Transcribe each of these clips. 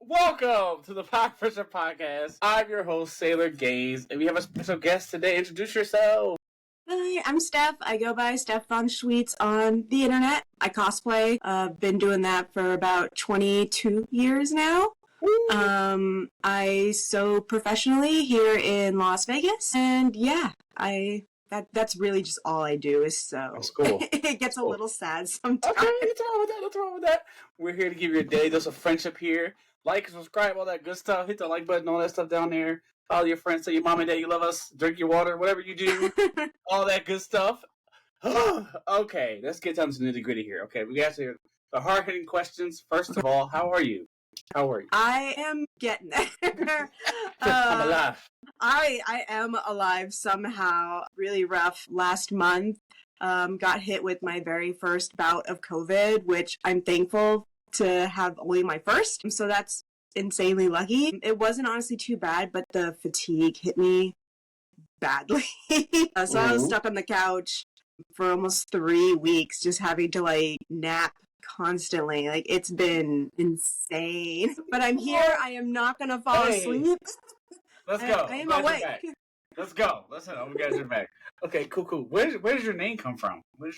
Welcome to the Friendship Podcast. I'm your host, Sailor Gaze, and we have a special guest today. Introduce yourself. Hi, I'm Steff. I go by Steff von Schweetz on the internet. I cosplay. Been doing that for about 22 years now. I sew professionally here in Las Vegas, and yeah, that's really just all I do is sew. That's cool. It gets a little sad sometimes. Okay, what's wrong with that? We're here to give you a daily dose of friendship here. Like, subscribe, all that good stuff. Hit the like button, all that stuff down there. Follow your friends, tell your mom and dad you love us. Drink your water, whatever you do. All that good stuff. Okay, let's get down to the nitty gritty here. Okay, we got to the hard hitting questions. First of all, how are you? I am getting there. I'm alive. I am alive somehow. Really rough. Last month, got hit with my very first bout of COVID, which I'm thankful to have only my first. So that's insanely lucky. It wasn't honestly too bad, but the fatigue hit me badly. So I was stuck on the couch for almost 3 weeks, just having to nap constantly. It's been insane. But I'm here. I am not gonna fall asleep. Let's go. I am awake. Let's go. Listen, we got your back. Okay, cool. Where does your name come from? Well,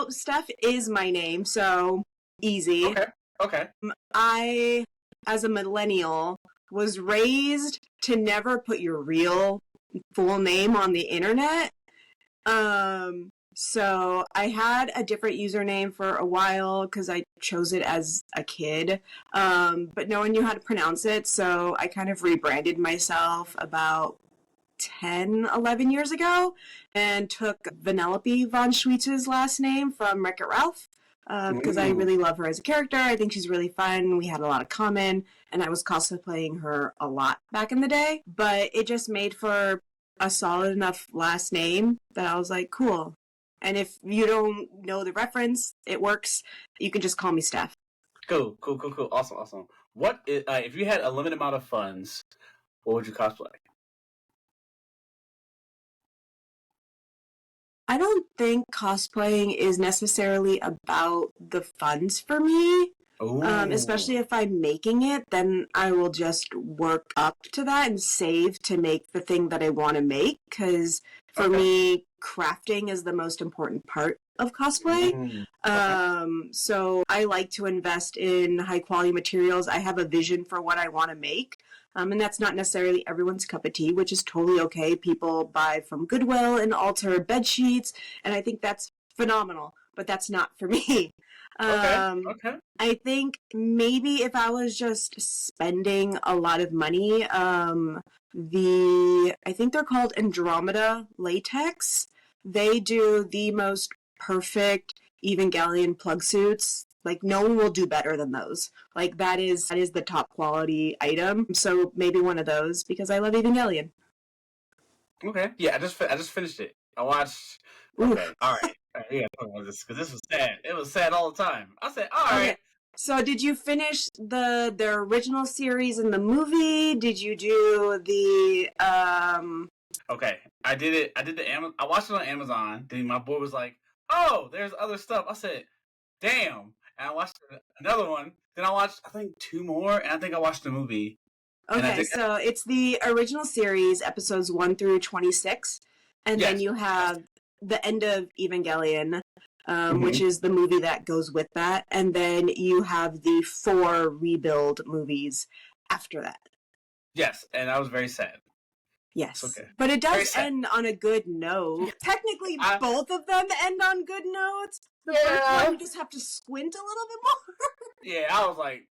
Steff is my name, so easy. Okay. I, as a millennial, was raised to never put your real full name on the internet. So I had a different username for a while because I chose it as a kid, but no one knew how to pronounce it, so I kind of rebranded myself about 10, 11 years ago and took Vanellope von Schweetz's last name from Wreck-It Ralph because I really love her as a character. I think she's really fun. We had a lot of common, and I was cosplaying her a lot back in the day, but it just made for a solid enough last name that I was like, cool. And if you don't know the reference, it works. You can just call me Steff. Cool. Awesome. What if you had a limited amount of funds, what would you cosplay? I don't think cosplaying is necessarily about the funds for me. Especially if I'm making it, then I will just work up to that and save to make the thing that I want to make. Because for me, crafting is the most important part of cosplay. So I like to invest in high quality materials. I have a vision for what I want to make. And that's not necessarily everyone's cup of tea, which is totally okay. People buy from Goodwill and alter bed sheets, and I think that's phenomenal, but that's not for me. Okay. I think maybe if I was just spending a lot of money, I think they're called Andromeda Latex. They do the most perfect Evangelion plug suits. No one will do better than those. That is the top quality item. So maybe one of those because I love Evangelion. Okay. Yeah, I just finished it. I watched. Okay. All right. Yeah, because this was sad. It was sad all the time. I said, all right. Okay. So did you finish the original series in the movie? Did you do the Okay, I did it. I watched it on Amazon. Then my boy was like, "Oh, there's other stuff." I said, "Damn." And I watched another one. Then I watched, I think, 2 more, and I think I watched the movie. Okay, so it's the original series, episodes 1 through 26, and then you have the end of Evangelion, which is the movie that goes with that, and then you have the 4 rebuild movies after that. Yes, and I was very sad. Yes, okay. But it does end on a good note. Technically, both of them end on good notes. The first one, you just have to squint a little bit more. Yeah, I was like,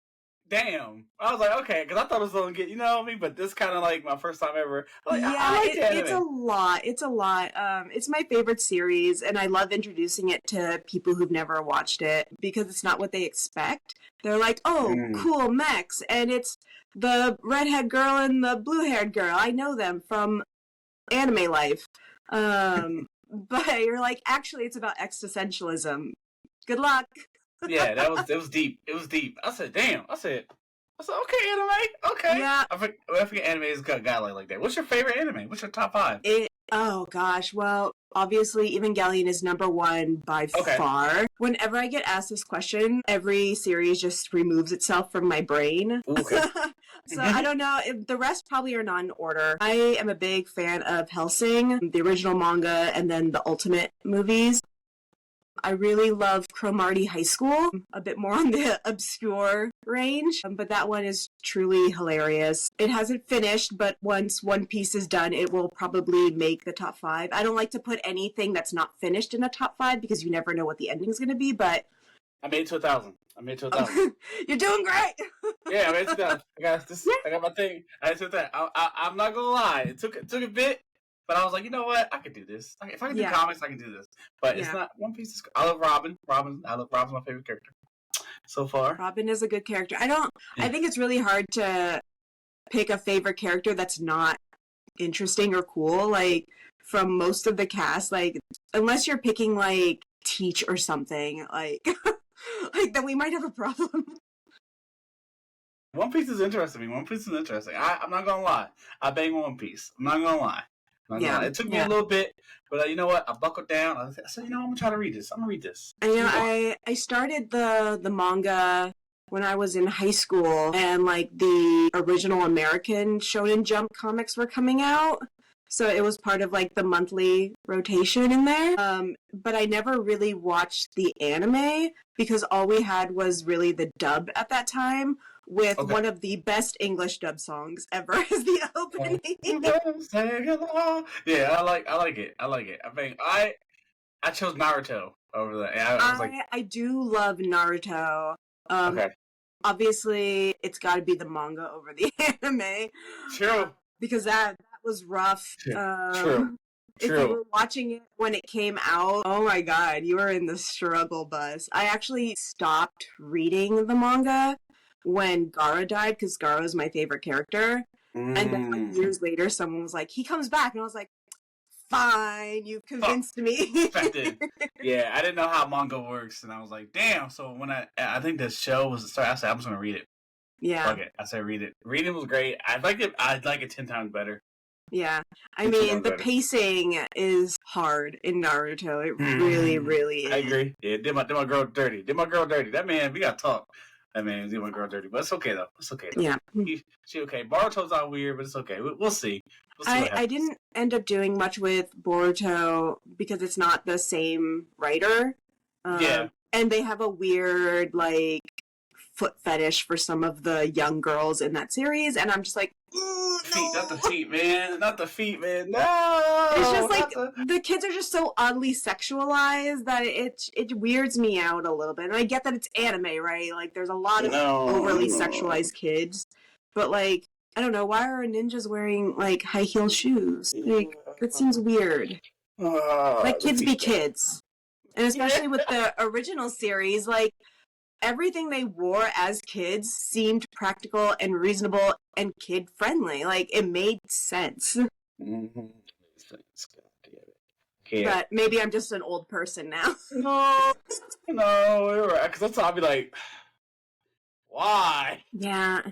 damn. I was like, okay, because I thought it was going to get, you know what I mean? But this kind of my first time ever. It's a lot. It's a lot. It's my favorite series, and I love introducing it to people who've never watched it because it's not what they expect. They're like, oh, cool mechs, and it's the redhead girl and the blue-haired girl. I know them from anime life. But you're like, actually, it's about existentialism. Good luck. Yeah, it was deep. It was deep. I said, damn. I said, okay, anime. Okay. Yeah. I forget anime is got like that. What's your favorite anime? What's your top 5? Oh gosh, well, obviously Evangelion is number one by far. Whenever I get asked this question, every series just removes itself from my brain. Okay. So I don't know, the rest probably are not in order. I am a big fan of Hellsing, the original manga, and then the Ultimate movies. I really love Cromartie High School, a bit more on the obscure range, but that one is truly hilarious. It hasn't finished, but once One Piece is done, it will probably make the top 5. I don't like to put anything that's not finished in the top 5 because you never know what the ending's going to be, but... I made it to 1,000. You're doing great! Yeah, I made it to 1,000. I got my thing. I said that. I'm not going to lie. It took a bit. But I was like, you know what? I could do this. If I can do comics, I can do this. But it's not One Piece. I love Robin. Robin's my favorite character so far. Robin is a good character. I think it's really hard to pick a favorite character that's not interesting or cool. Like, from most of the cast, like, unless you're picking, like, Teach or something, like, then we might have a problem. One Piece is interesting. I'm not going to lie. I bang One Piece. I'm not going to lie. It took me a little bit, but you know what? I buckled down. I said, you know, I'm gonna try to read this. I started the manga when I was in high school, and like the original American Shonen Jump comics were coming out, so it was part of like the monthly rotation in there. But I never really watched the anime because all we had was really the dub at that time, with one of the best English dub songs ever as the opening. Yeah, I like it. I think I chose Naruto over that. I do love Naruto. Obviously, it's got to be the manga over the anime. True. Because that was rough. True. If you were watching it when it came out, oh my god, you were in the struggle bus. I actually stopped reading the manga when Gaara died, because Gaara is my favorite character. And then like, years later, someone was like, he comes back. And I was like, fine, you convinced me. Yeah, I didn't know how manga works. And I was like, damn. So when I think the show was the start, I said, I'm just going to read it. Yeah. Okay, I said read it. Reading was great. I'd like it 10 times better. Yeah. I mean, the pacing is hard in Naruto. It really, really is. I agree. Yeah, did my girl dirty. That man, we got to talk. That man did my girl dirty. But it's okay, though. Yeah. She okay. Boruto's not weird, but it's okay. We'll see. I didn't end up doing much with Boruto because it's not the same writer. And they have a weird, like, foot fetish for some of the young girls in that series, and I'm just like, no. Not the feet, man. No. It's just like the kids are just so oddly sexualized that it weirds me out a little bit. And I get that it's anime, right? Like there's a lot of overly sexualized kids, but like I don't know, why are ninjas wearing like high heel shoes? Like that seems weird. Like kids be kids, and especially with the original series, like. Everything they wore as kids seemed practical and reasonable and kid-friendly. Like, it made sense. Mm-hmm. But maybe I'm just an old person now. No, you're right. Because that's how I'll be like, why? Yeah.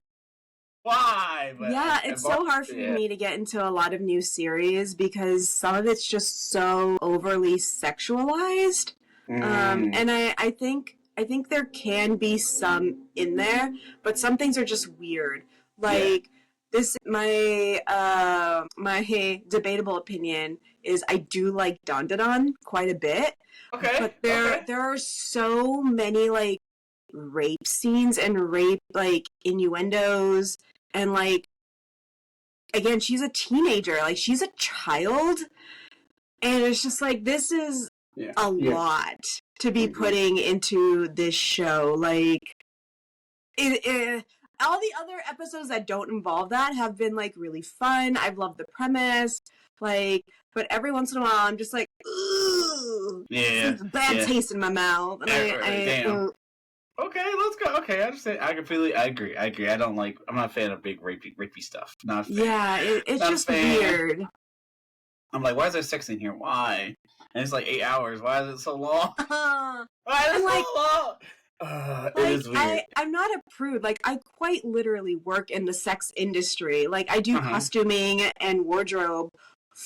Why? But yeah, it's so hard for me to get into a lot of new series because some of it's just so overly sexualized. And I think there can be some in there, but some things are just weird. Like this, my debatable opinion is I do like Dandadan quite a bit. Okay. But there are so many like rape scenes and rape like innuendos and like again she's a teenager, like she's a child, and it's just like this is a lot to be putting into this show. Like, all the other episodes that don't involve that have been, like, really fun. I've loved the premise. Like, but every once in a while, I'm just like, ooh. Yeah. Bad taste in my mouth. And damn. Okay, let's go. Okay, I understand. I agree. I'm not a fan of big rapey stuff. Not a fan. Yeah, it's just weird. I'm like, why is there sex in here? Why? And it's like 8 hours. Why is it so long? Why is it so long? It is weird. I'm not a prude. Like, I quite literally work in the sex industry. Like, I do costuming and wardrobe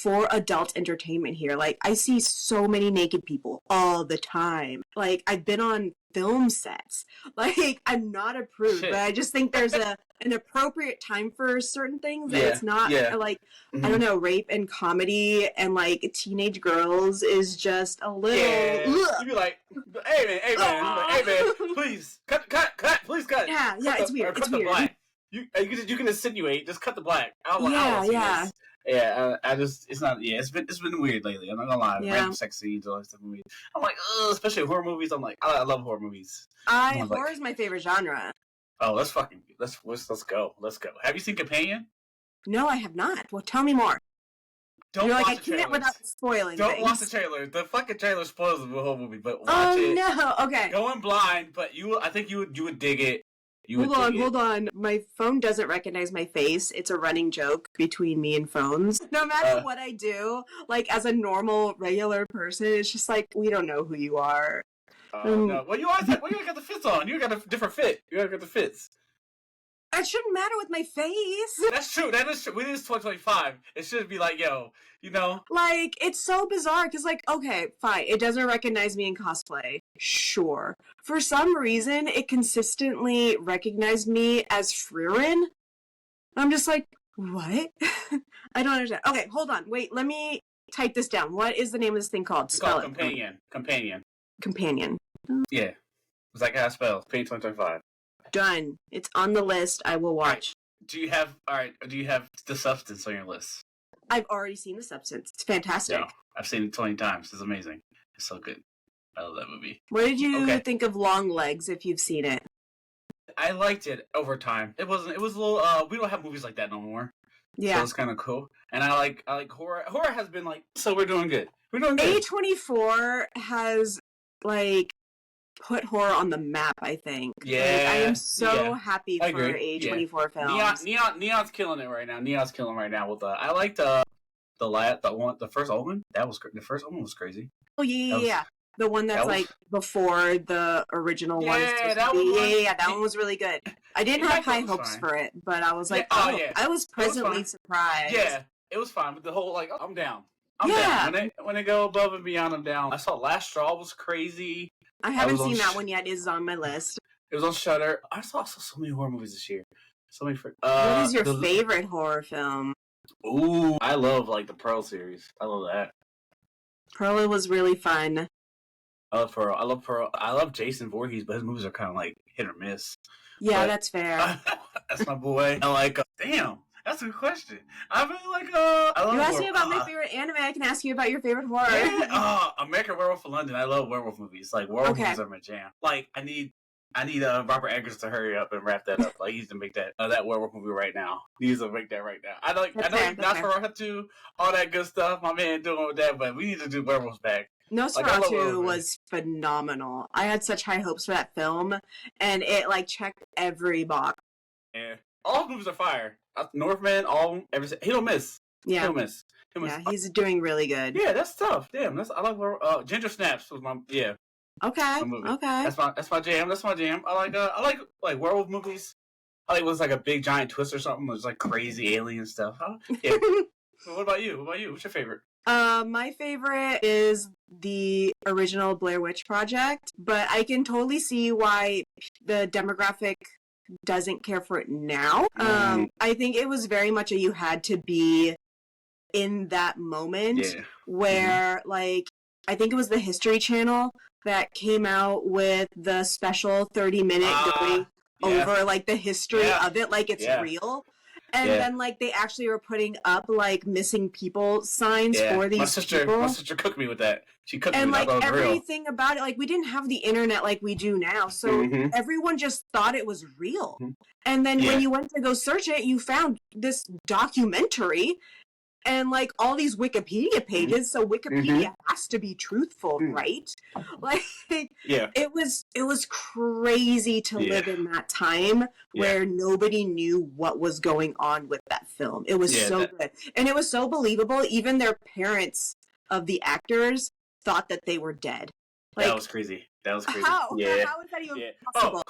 for adult entertainment here. Like, I see so many naked people all the time. Like, I've been on film sets. Like, I'm not a prude, but I just think there's an appropriate time for certain things. And it's not like, I don't know, rape and comedy and like teenage girls is just a little. You'd be like, hey man, please cut, please cut. Yeah, it's weird. Cut the black. You can insinuate, just cut the black. I don't see this. Yeah, I just, it's not, it's been weird lately. I'm not gonna lie. Random sex scenes, all that stuff. I'm like, especially horror movies. I'm like, I love horror movies. Horror is my favorite genre. Oh, let's go. Have you seen Companion? No, I have not. Well, tell me more. Don't You're watch like, I can't without spoiling Don't things. watch the trailer. The fucking trailer spoils the whole movie, but watch it. Oh, no. Okay. Go in blind, but I think you would dig it. Hold on. My phone doesn't recognize my face. It's a running joke between me and phones. No matter what I do, like as a normal, regular person, it's just like, we don't know who you are. No. Well, you always got the fits on. You got a different fit. You got the fits. That shouldn't matter with my face. That's true. That is true. It is 2025. It should be like, yo, you know? Like, it's so bizarre, because, like, okay, fine, it doesn't recognize me in cosplay. Sure. For some reason, it consistently recognized me as Frieren. I'm just like, what? I don't understand. Okay, hold on. Wait, let me type this down. What is the name of this thing called? It's called Companion. Companion. Yeah. It's like how it spells. Companion 2025. Done. It's on the list. I will watch. Do you have The Substance on your list? I've already seen The Substance. It's fantastic. No, I've seen it 20 times. It's amazing. It's so good. I love that movie. What did you think of Long Legs, if you've seen it? I liked it over time. It was a little, we don't have movies like that no more. Yeah. So it's kind of cool. And I like horror. Horror has been like, so we're doing good. We're doing good. A24 has, like, put horror on the map, I think. Yeah. Like, I am so happy for A24 films. Neon's killing it right now. With I liked the first Omen. The first Omen was crazy. Oh yeah. The one that's like before the original one. That one was really good. I didn't have high hopes for it, but I was like, I was pleasantly surprised. Yeah, it was fine. But the whole like, I'm down. I'm down. When they go above and beyond, I'm down. I saw Last Straw was crazy. I haven't seen that one yet. It is on my list. It was on Shudder. I saw so many horror movies this year. So many. What is your favorite horror film? Ooh, I love like the Pearl series. I love that. Pearl was really fun. I love Pearl. I love Jason Voorhees, but his movies are kind of like hit or miss. Yeah, that's fair. That's my boy. I like. Damn, that's a good question. I really like. I love. You asked me about my favorite anime. I can ask you about your favorite horror. Yeah. American Werewolf in London. I love werewolf movies. Like werewolf movies are my jam. Like I need Robert Eggers to hurry up and wrap that up. Like he needs to make that werewolf movie right now. He needs to make that right now. I know Nosferatu, all that good stuff. My man doing with that, but we need to do werewolves back. Nosferatu was phenomenal. I had such high hopes for that film, and it like checked every box. Yeah, all movies are fire. Northman, he don't miss. Yeah, he don't miss. Yeah, he's doing really good. Yeah, that's tough. Damn, I like Ginger Snaps was my Okay. That's my jam. I like werewolf movies. I like it was like a big giant twist or something. It was like crazy alien stuff. Yeah. What about you? What's your favorite? My favorite is the original Blair Witch Project, but I can totally see why the demographic doesn't care for it now. I think it was very much you had to be in that moment where, like, I think it was the History Channel that came out with the special 30-minute going over, like, the history of it, like it's real. And then, like, they actually were putting up, like, missing people signs for these people. My sister cooked me with that. She cooked me with that. And, like, everything real. about it, like, we didn't have the internet like we do now, so everyone just thought it was real. And then when you went to go search it, you found this documentary and, like, all these Wikipedia pages, so Wikipedia has to be truthful, right? Like, it was crazy to live in that time where nobody knew what was going on with that film. It was so good. And it was so believable. Even their parents of the actors thought that they were dead. Like, that was crazy. How? How is that even possible?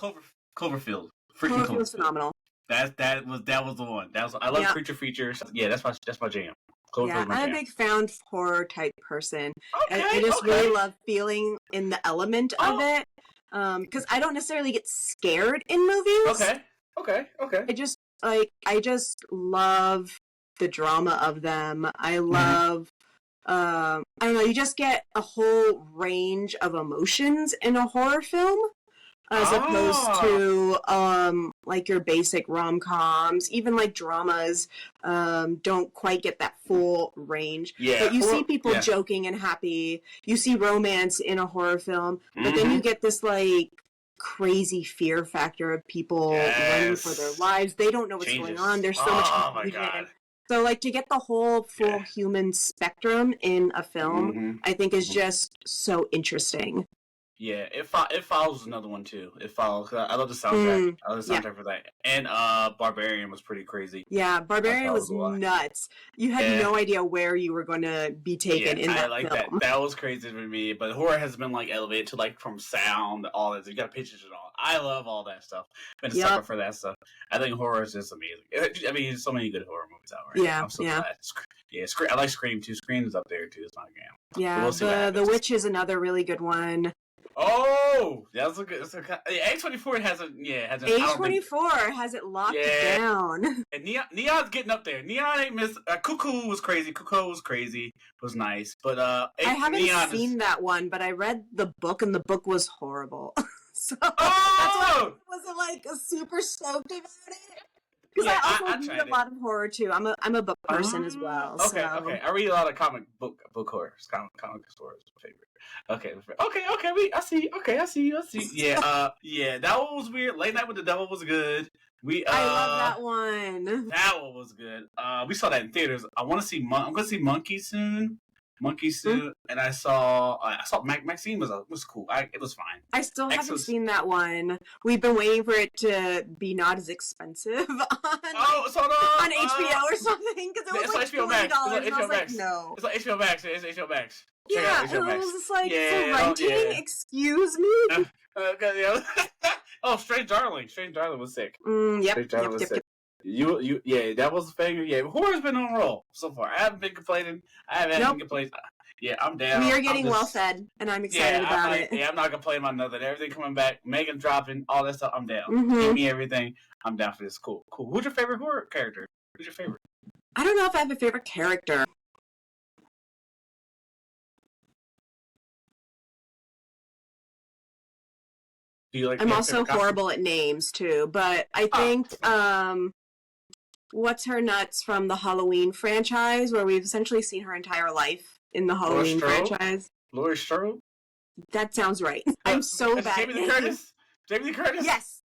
Cloverfield. Cloverfield's phenomenal. That was the one. I love creature features. Yeah, that's my jam. Cloverfield's Yeah, my I'm a jam. big found horror type person. Okay, I just okay. really love feeling in the element of it. Because I don't necessarily get scared in movies. Okay. I just love the drama of them. I love I don't know, you just get a whole range of emotions in a horror film as opposed to like your basic rom-coms, even like dramas don't quite get that full range. Yeah. But you see people joking and happy. You see romance in a horror film, but then you get this like crazy fear factor of people running for their lives. They don't know what's going on. There's so much confusion. My God. So, like, to get the whole full human spectrum in a film, I think is just so interesting. Yeah, it follows another one too. It follows. I love the soundtrack. I love the soundtrack for that. And Barbarian was pretty crazy. Yeah, Barbarian was nuts. You had no idea where you were going to be taken in that film. I like that. That was crazy for me. But horror has been like elevated to like from sound, all that. You got pictures and all. I love all that stuff. Been a sucker for that stuff. I think horror is just amazing. I mean, there's so many good horror movies out right now. I'm so glad. Yeah, I like Scream too. Scream is up there too. It's my game. Yeah, the Witch is another really good one. Oh, that's a good. A24 has a A24 has it locked down. And Neon's getting up there. Neon ain't missed. Cuckoo was crazy. Was nice, but I haven't seen that one, but I read the book, and the book was horrible. So that's why I wasn't like super stoked about it. Because I also read a lot of horror too. I'm a book person as well. Okay. I read a lot of comic book horror. Comic horror is my favorite. Okay. I see you. Yeah. That one was weird. Late Night with the Devil was good. I love that one. That one was good. We saw that in theaters. I'm gonna see Monkey soon. And I saw Maxine was cool. It was fine. I still haven't seen that one. We've been waiting for it to be not as expensive on HBO or something because it was like $40. It's HBO Max. No, it's like HBO Max. It's HBO Max. Yeah, it was just like for renting. Excuse me. Oh, Strange Darling. Strange Darling was sick. Yep. Strange Darling was sick. That was a thing. Yeah, horror's been on a roll so far. I haven't been complaining. Yeah, I'm down. We are getting well fed, and I'm excited about it. Yeah, I'm not complaining about nothing. Everything coming back, Megan dropping, all that stuff. I'm down. Give me everything. I'm down for this. Cool. Who's your favorite horror character? Who's your favorite? I don't know if I have a favorite character. I'm also horrible at names too, but I think what's her nuts from the Halloween franchise, where we've essentially seen her entire life in the Halloween franchise. Laurie Strode? That sounds right. I'm so bad. Jamie Lee Curtis? Jamie Lee Curtis?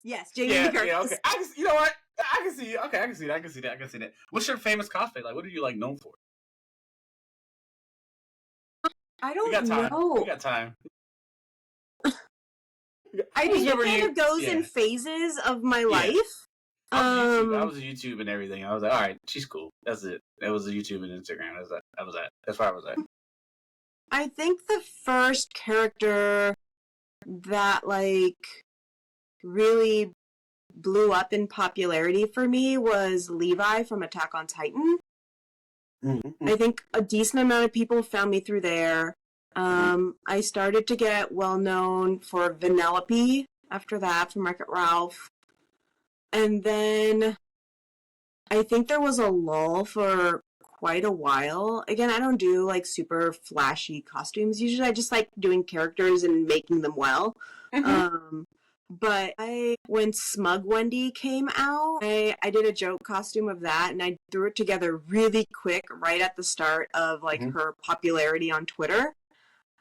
Yes, Jamie Lee Curtis. Yeah, okay. You know what? I can see. Okay, I can see that. What's your famous cosplay? Like, what are you like known for? I don't know. We got time. I think it kind of goes in phases of my life. I was YouTube and everything. I was like, all right, she's cool. That's it. That was YouTube and Instagram. That's where I was at. I think the first character that like really blew up in popularity for me was Levi from Attack on Titan. I think a decent amount of people found me through there. I started to get well known for Vanellope after that from Wreck-It Ralph. And then I think there was a lull for quite a while. Again, I don't do like super flashy costumes. Usually I just like doing characters and making them well. But when Smug Wendy came out, I did a joke costume of that, and I threw it together really quick right at the start of like her popularity on Twitter.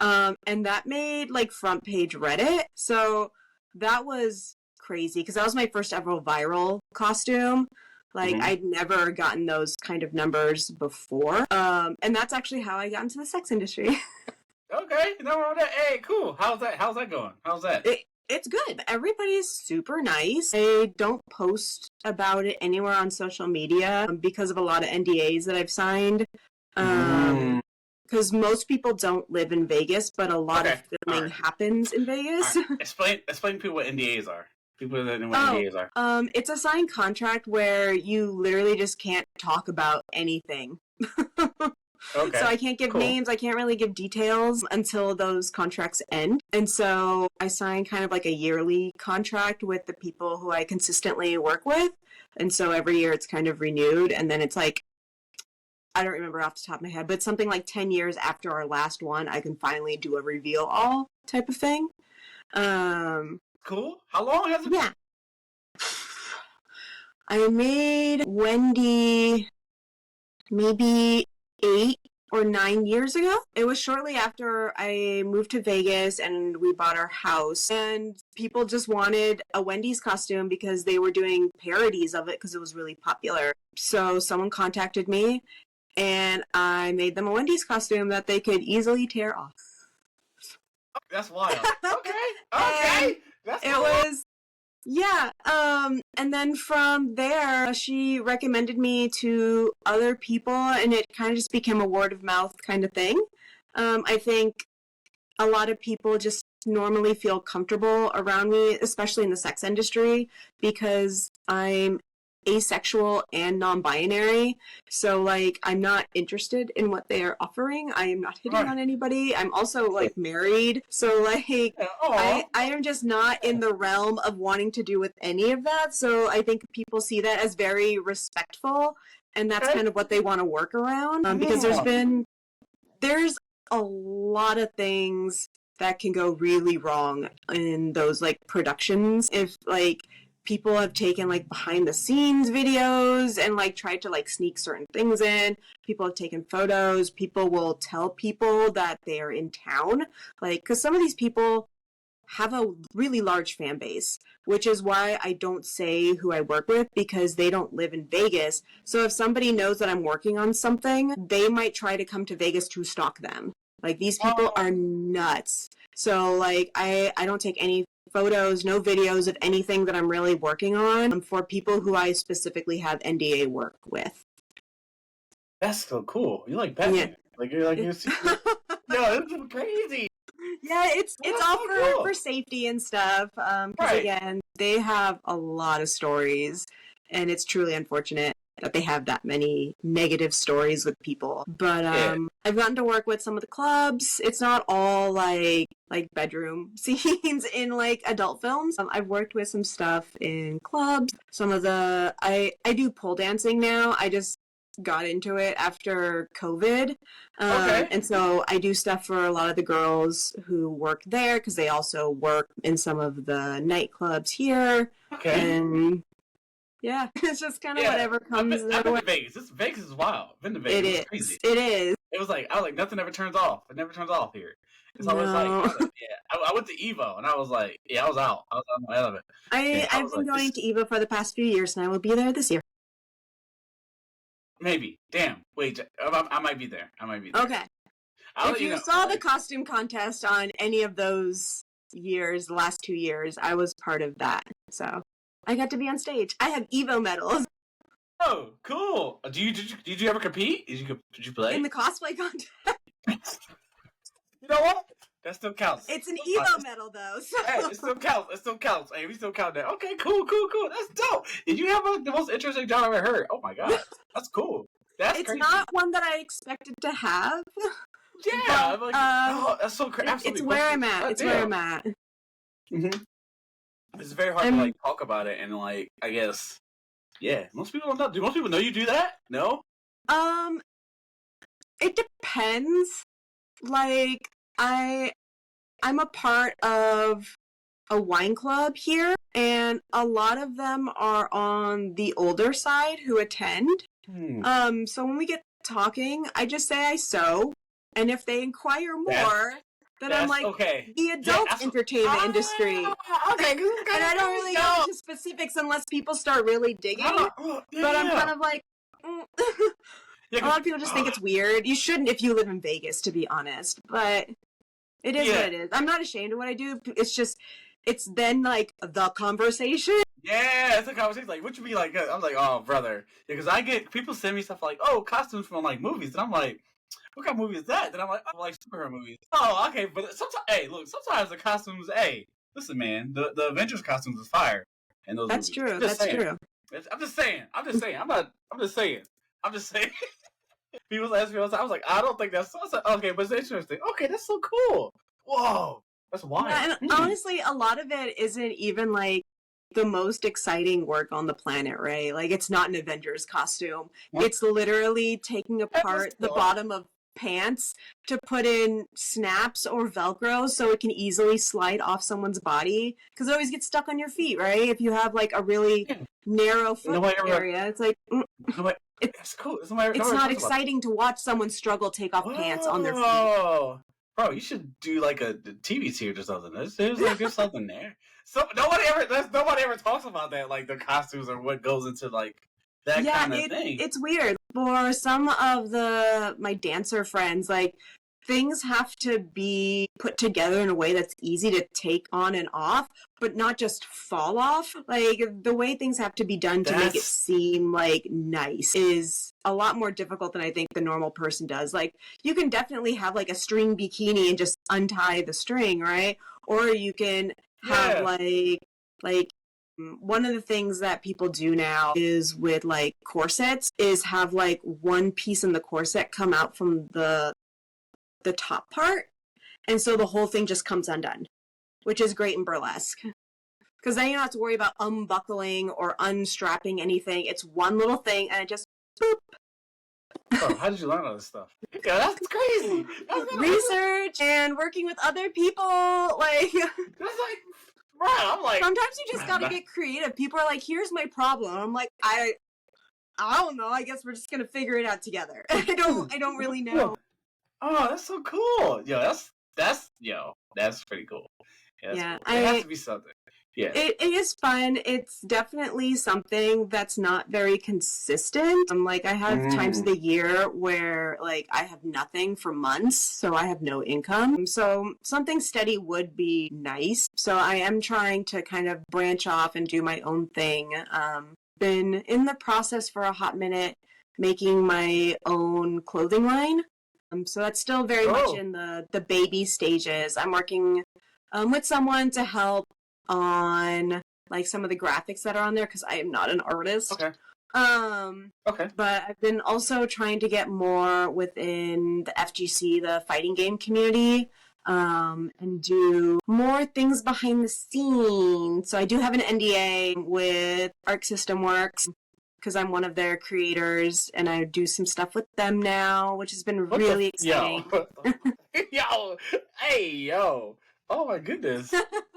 And that made like front page Reddit. So that was crazy because that was my first ever viral costume. Like I'd never gotten those kind of numbers before. And that's actually how I got into the sex industry. Okay, no wrong with that. Hey, cool. How's that going? How's that? It's good. Everybody's super nice. I don't post about it anywhere on social media because of a lot of NDAs that I've signed. Because most people don't live in Vegas, but a lot of filming happens in Vegas. Explain to people what NDAs are. People that know what NDAs are. It's a signed contract where you literally just can't talk about anything. Okay. So I can't give names, I can't really give details until those contracts end. And so I signed kind of like a yearly contract with the people who I consistently work with. And so every year it's kind of renewed. And then it's like, I don't remember off the top of my head, but something like 10 years after our last one, I can finally do a reveal all type of thing. Cool. How long has it been? Yeah. I made Wendy maybe 8 or 9 years ago. It was shortly after I moved to Vegas and we bought our house. And people just wanted a Wendy's costume because they were doing parodies of it because it was really popular. So someone contacted me and I made them a Wendy's costume that they could easily tear off. That's wild. Okay. That's it was Yeah, and then from there, she recommended me to other people, and it kind of just became a word of mouth kind of thing. I think a lot of people just normally feel comfortable around me, especially in the sex industry, because I'm asexual and non-binary. So like I'm not interested in what they are offering. I am not hitting on anybody. I'm also like married. So like I am just not in the realm of wanting to do with any of that. So I think people see that as very respectful, and that's kind of what they want to work around. Because there's a lot of things that can go really wrong in those like productions. If like people have taken like behind the scenes videos and like tried to like sneak certain things in. People have taken photos. People will tell people that they are in town. Like, because some of these people have a really large fan base, which is why I don't say who I work with, because they don't live in Vegas. So if somebody knows that I'm working on something, they might try to come to Vegas to stalk them. Like, these people are nuts. So like I don't take any photos, no videos of anything that I'm really working on for people who I specifically have NDA work with. That's so cool. You like Batman. Like you're yo, this is crazy. Yeah, it's all for safety and stuff. Because again, they have a lot of stories, and it's truly unfortunate that they have that many negative stories with people. But I've gotten to work with some of the clubs. It's not all like bedroom scenes in like adult films. I've worked with some stuff in clubs. Some of the I do pole dancing now. I just got into it after COVID. And so I do stuff for a lot of the girls who work there, because they also work in some of the nightclubs here. And yeah, it's just kind of whatever comes I've been to Vegas. Vegas is wild. I've been to Vegas. It's crazy. It is. It was like, I was like, nothing ever turns off. It never turns off here. It's always like, I went to Evo, and I was like, I was out. I was on my element. I've been going to Evo for the past few years, and I will be there this year. Maybe. Damn. Wait, I might be there. Okay. If you saw the costume contest on any of those years, the last 2 years, I was part of that. So I got to be on stage. I have Evo medals. Oh, cool. Did you ever compete? Did you play? In the cosplay contest. You know what? That still counts. It's an Evo medal, though. So. Hey, it still counts. Hey, we still count that. Okay, cool. That's dope. Did you have the most interesting job I've ever heard? Oh my god, that's cool. It's crazy. Not one that I expected to have. Yeah, but, that's so crazy. It's where I'm at. Where I'm at. Mm-hmm. It's very hard to like talk about it, and like I guess, most people don't know. Do most people know you do that? No. It depends. Like I'm a part of a wine club here, and a lot of them are on the older side who attend. So when we get talking, I just say I sew, and if they inquire more, then I'm like, the adult entertainment industry. And I don't really go into specifics unless people start really digging. But I'm kind of like, a lot of people just think it's weird. You shouldn't if you live in Vegas, to be honest. But it is what it is. I'm not ashamed of what I do. It's just, it's then like the conversation. Yeah, it's a conversation. Like, what you be like? I'm like, oh, brother. Yeah, because I get people send me stuff like, oh, costumes from like movies, and I'm like, what kind of movie is that? Then I'm like, oh, like superhero movies. Oh, okay, but sometimes the costumes. Hey, listen, man, the Avengers costumes is fire. And those. That's movies. True. That's true. I'm just saying. I'm just saying. People ask me all the time. I was like, I don't think that's so. I was like, okay, but it's interesting. Okay, that's so cool. Whoa, that's wild. Yeah, and honestly, a lot of it isn't even like the most exciting work on the planet, right? Like, it's not an Avengers costume. It's literally taking apart the bottom of pants to put in snaps or Velcro so it can easily slide off someone's body. Because it always gets stuck on your feet, right? If you have like a really narrow foot area, it's like. It's cool. It's not exciting to watch someone struggle take off pants on their feet. Oh, bro, you should do like a TV series or something. There's something there. So nobody ever talks about that, like the costumes or what goes into like that kind of thing. It's weird. For some of my dancer friends, like things have to be put together in a way that's easy to take on and off, but not just fall off. Like the way things have to be done to make it seem like nice is a lot more difficult than I think the normal person does. Like you can definitely have like a string bikini and just untie the string, right? Or you can have like one of the things that people do now is with like corsets is have like one piece in the corset come out from the top part, and so the whole thing just comes undone, which is great in burlesque because then you don't have to worry about unbuckling or unstrapping anything. It's one little thing and it just boop. Bro, how did you learn all this stuff? Yeah, that's crazy. Research and working with other people, like that's like, bro, I'm like, sometimes you just gotta get creative. People are like, here's my problem. I'm like, I don't know, I guess we're just gonna figure it out together. I don't really know. Oh, that's so cool. That's pretty cool. Yeah, cool. It has to be something. Yeah. It is fun. It's definitely something that's not very consistent. Like I have times of the year where like I have nothing for months, so I have no income. So something steady would be nice. So I am trying to kind of branch off and do my own thing. Been in the process for a hot minute making my own clothing line. So that's still very much in the baby stages. I'm working with someone to help on like some of the graphics that are on there because I am not an artist. Okay. But I've been also trying to get more within the FGC, the fighting game community, and do more things behind the scenes. So I do have an NDA with Arc System Works because I'm one of their creators, and I do some stuff with them now, which has been really exciting. Yo, oh my goodness.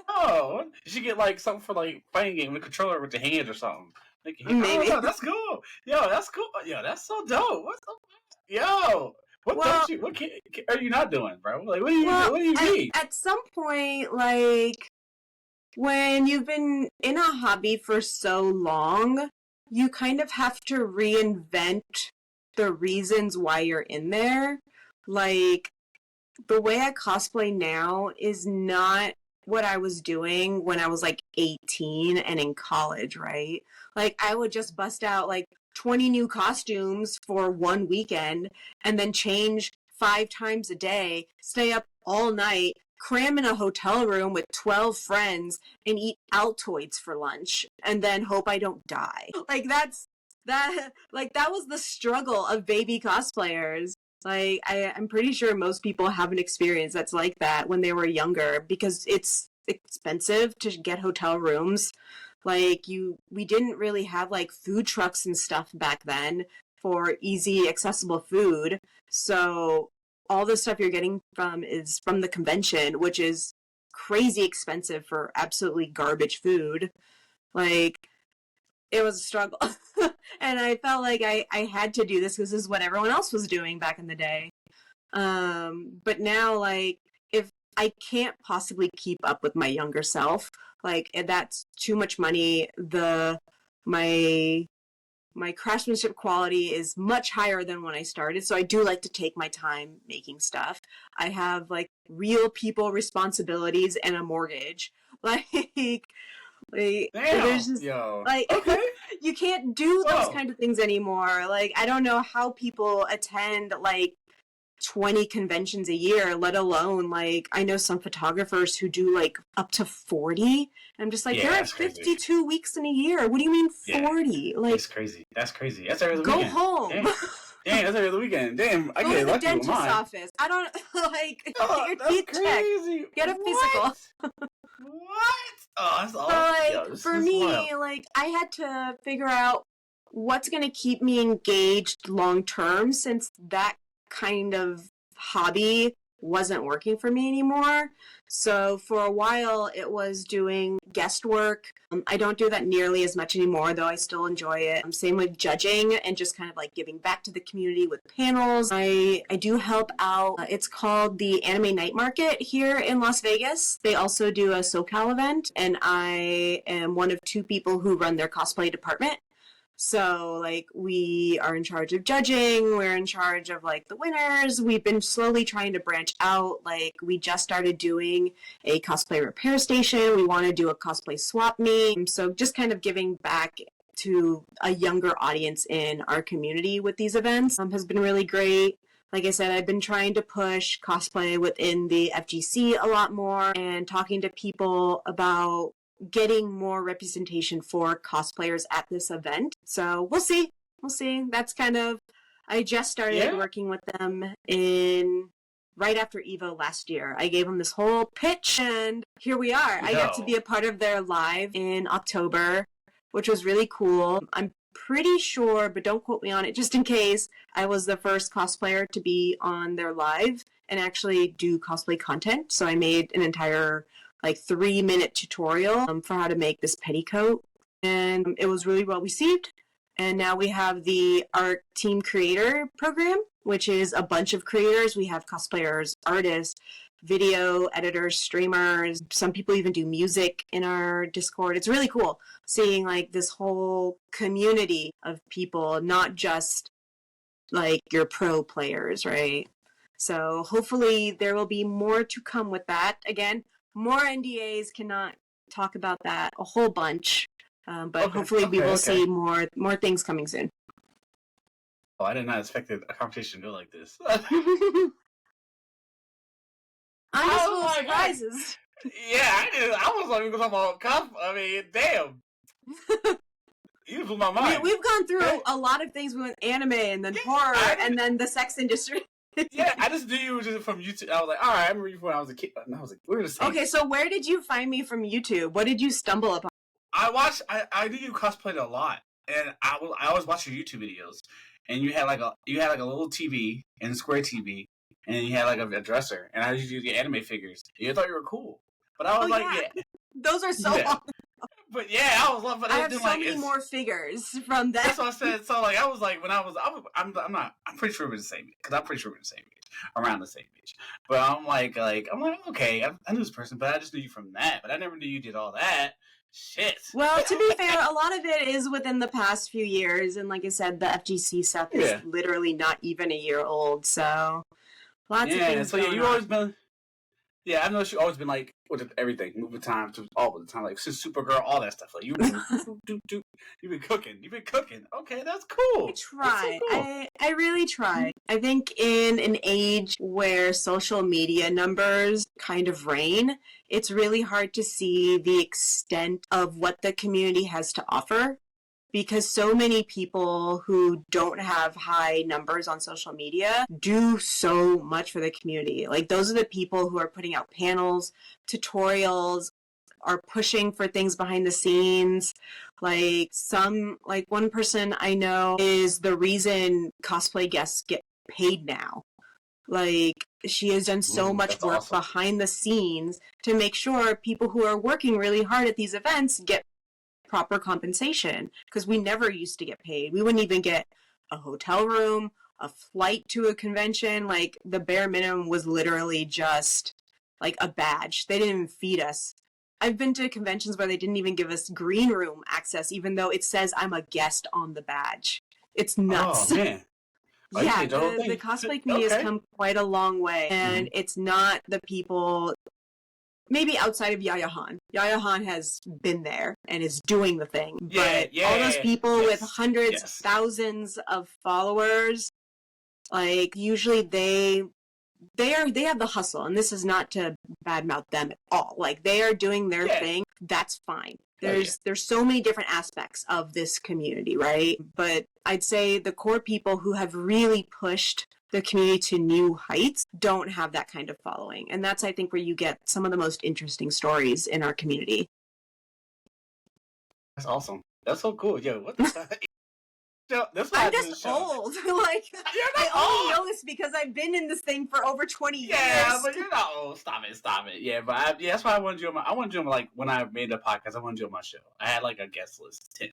Oh, you should get like something for like fighting game with a controller with the hand or something. Like, maybe. Oh, that's cool. Yo, that's cool. Yo, that's so dope. What are you not doing, bro? Like, what do you mean? At some point, like when you've been in a hobby for so long, you kind of have to reinvent the reasons why you're in there. Like, the way I cosplay now is not what I was doing when I was like 18 and in college, right? Like, I would just bust out like 20 new costumes for one weekend and then change 5 times a day, stay up all night, cram in a hotel room with 12 friends and eat Altoids for lunch and then hope I don't die. Like that was the struggle of baby cosplayers. Like I'm pretty sure most people have an experience that's like that when they were younger because it's expensive to get hotel rooms. Like we didn't really have like food trucks and stuff back then for easy accessible food. So all the stuff you're getting is from the convention, which is crazy expensive for absolutely garbage food. Like, it was a struggle. And I felt like I had to do this because this is what everyone else was doing back in the day. But now, like, if I can't possibly keep up with my younger self, like, that's too much money. My craftsmanship quality is much higher than when I started, so I do like to take my time making stuff. I have like real people responsibilities and a mortgage. Like there's just like you can't do those kind of things anymore. Like I don't know how people attend like 20 conventions a year, let alone like I know some photographers who do like up to 40. I'm just like, there are 52 weeks in a year. What do you mean 40? Like, it's crazy. That's crazy. That's every go weekend. home. Damn, that's every other weekend. Damn, I Go get to the lucky with dentist's mine. office. I don't like Oh, get your that's teeth crazy. checked. Get a What? physical. What? Oh, that's So awesome. like Yo, this for is wild. me, like I had to figure out what's going to keep me engaged long term since that kind of hobby wasn't working for me anymore. So for a while it was doing guest work. I don't do that nearly as much anymore, though I still enjoy it. Same with judging and just kind of like giving back to the community with panels. I do help out. It's called the Anime Night Market here in Las Vegas. They also do a SoCal event, and I am one of two people who run their cosplay department. So, like, we are in charge of judging, we're in charge of, like, the winners. We've been slowly trying to branch out. Like, we just started doing a cosplay repair station. We want to do a cosplay swap meet. So, just kind of giving back to a younger audience in our community with these events has been really great. Like I said, I've been trying to push cosplay within the FGC a lot more and talking to people about getting more representation for cosplayers at this event. So we'll see. We'll see. That's kind of, I just started working with them in right after Evo last year. I gave them this whole pitch and here we are. I got to be a part of their live in October, which was really cool. I'm pretty sure, but don't quote me on it, just in case, I was the first cosplayer to be on their live and actually do cosplay content. So I made an entire 3-minute tutorial for how to make this petticoat, and it was really well received. And now we have the Art Team Creator program, which is a bunch of creators. We have cosplayers, artists, video editors, streamers. Some people even do music in our Discord. It's really cool seeing like this whole community of people, not just like your pro players, right? So hopefully there will be more to come with that. Again, more NDAs, cannot talk about that a whole bunch, but hopefully we will see more things coming soon. Oh, I did not expect a conversation to go like this. I'm just full of surprises. Yeah, I did. I was like, going to talk about I mean, damn. You blew my mind. We've gone through a lot of things with anime and then horror and then the sex industry. Yeah, I just knew you were just from YouTube. I was like, all right, I remember you when I was a kid. And I was like, we're the same. Okay, so where did you find me from YouTube? What did you stumble upon? I knew you cosplayed a lot, and I always watch your YouTube videos. And you had like a little TV and square TV, and you had like a dresser, and I used to do the anime figures. You thought you were cool, but I was yeah, those are so long. But yeah, I was like, but I have so many more figures from that. That's what I said. So like, I was like, when I'm pretty sure we're the same because I'm pretty sure we're the same age, around the same age. But I'm like, okay, I knew this person, but I just knew you from that. But I never knew you did all that. Shit. Well, to be fair, a lot of it is within the past few years, and like I said, the FGC stuff is literally not even a year old. So lots of things. So you always been. Yeah, I know she's always been like with everything, moving time to all the time, like since Supergirl, all that stuff. Like you've been cooking. You've been cooking. Okay, that's cool. I try. So cool. I really try. I think in an age where social media numbers kind of reign, it's really hard to see the extent of what the community has to offer. Because so many people who don't have high numbers on social media do so much for the community. Like those are the people who are putting out panels, tutorials, are pushing for things behind the scenes. Like one person I know is the reason cosplay guests get paid now. Like she has done so much work behind the scenes to make sure people who are working really hard at these events get proper compensation, because we never used to get paid. We wouldn't even get a hotel room, a flight to a convention. Like the bare minimum was literally just like a badge. They didn't even feed us. I've been to conventions where they didn't even give us green room access, even though it says I'm a guest on the badge. It's nuts. Oh man. Yeah, the cosplay community has come quite a long way, and it's not the people. Maybe outside of Yaya Han. Yaya Han has been there and is doing the thing. But all those people with hundreds, thousands of followers, like usually they have the hustle, and this is not to badmouth them at all. Like they are doing their thing. That's fine. there's so many different aspects of this community, right? But I'd say the core people who have really pushed the community to new heights don't have that kind of following. And that's, I think, where you get some of the most interesting stories in our community. That's awesome. That's so cool. Yo, what the fuck? That's why I'm just old. Like, I only know this because I've been in this thing for over 20 years. Yeah, but you're not old. Stop it. Yeah, but that's why I wanted you on like, when I made the podcast, I wanted you on my show. I had, like, a guest list, 10.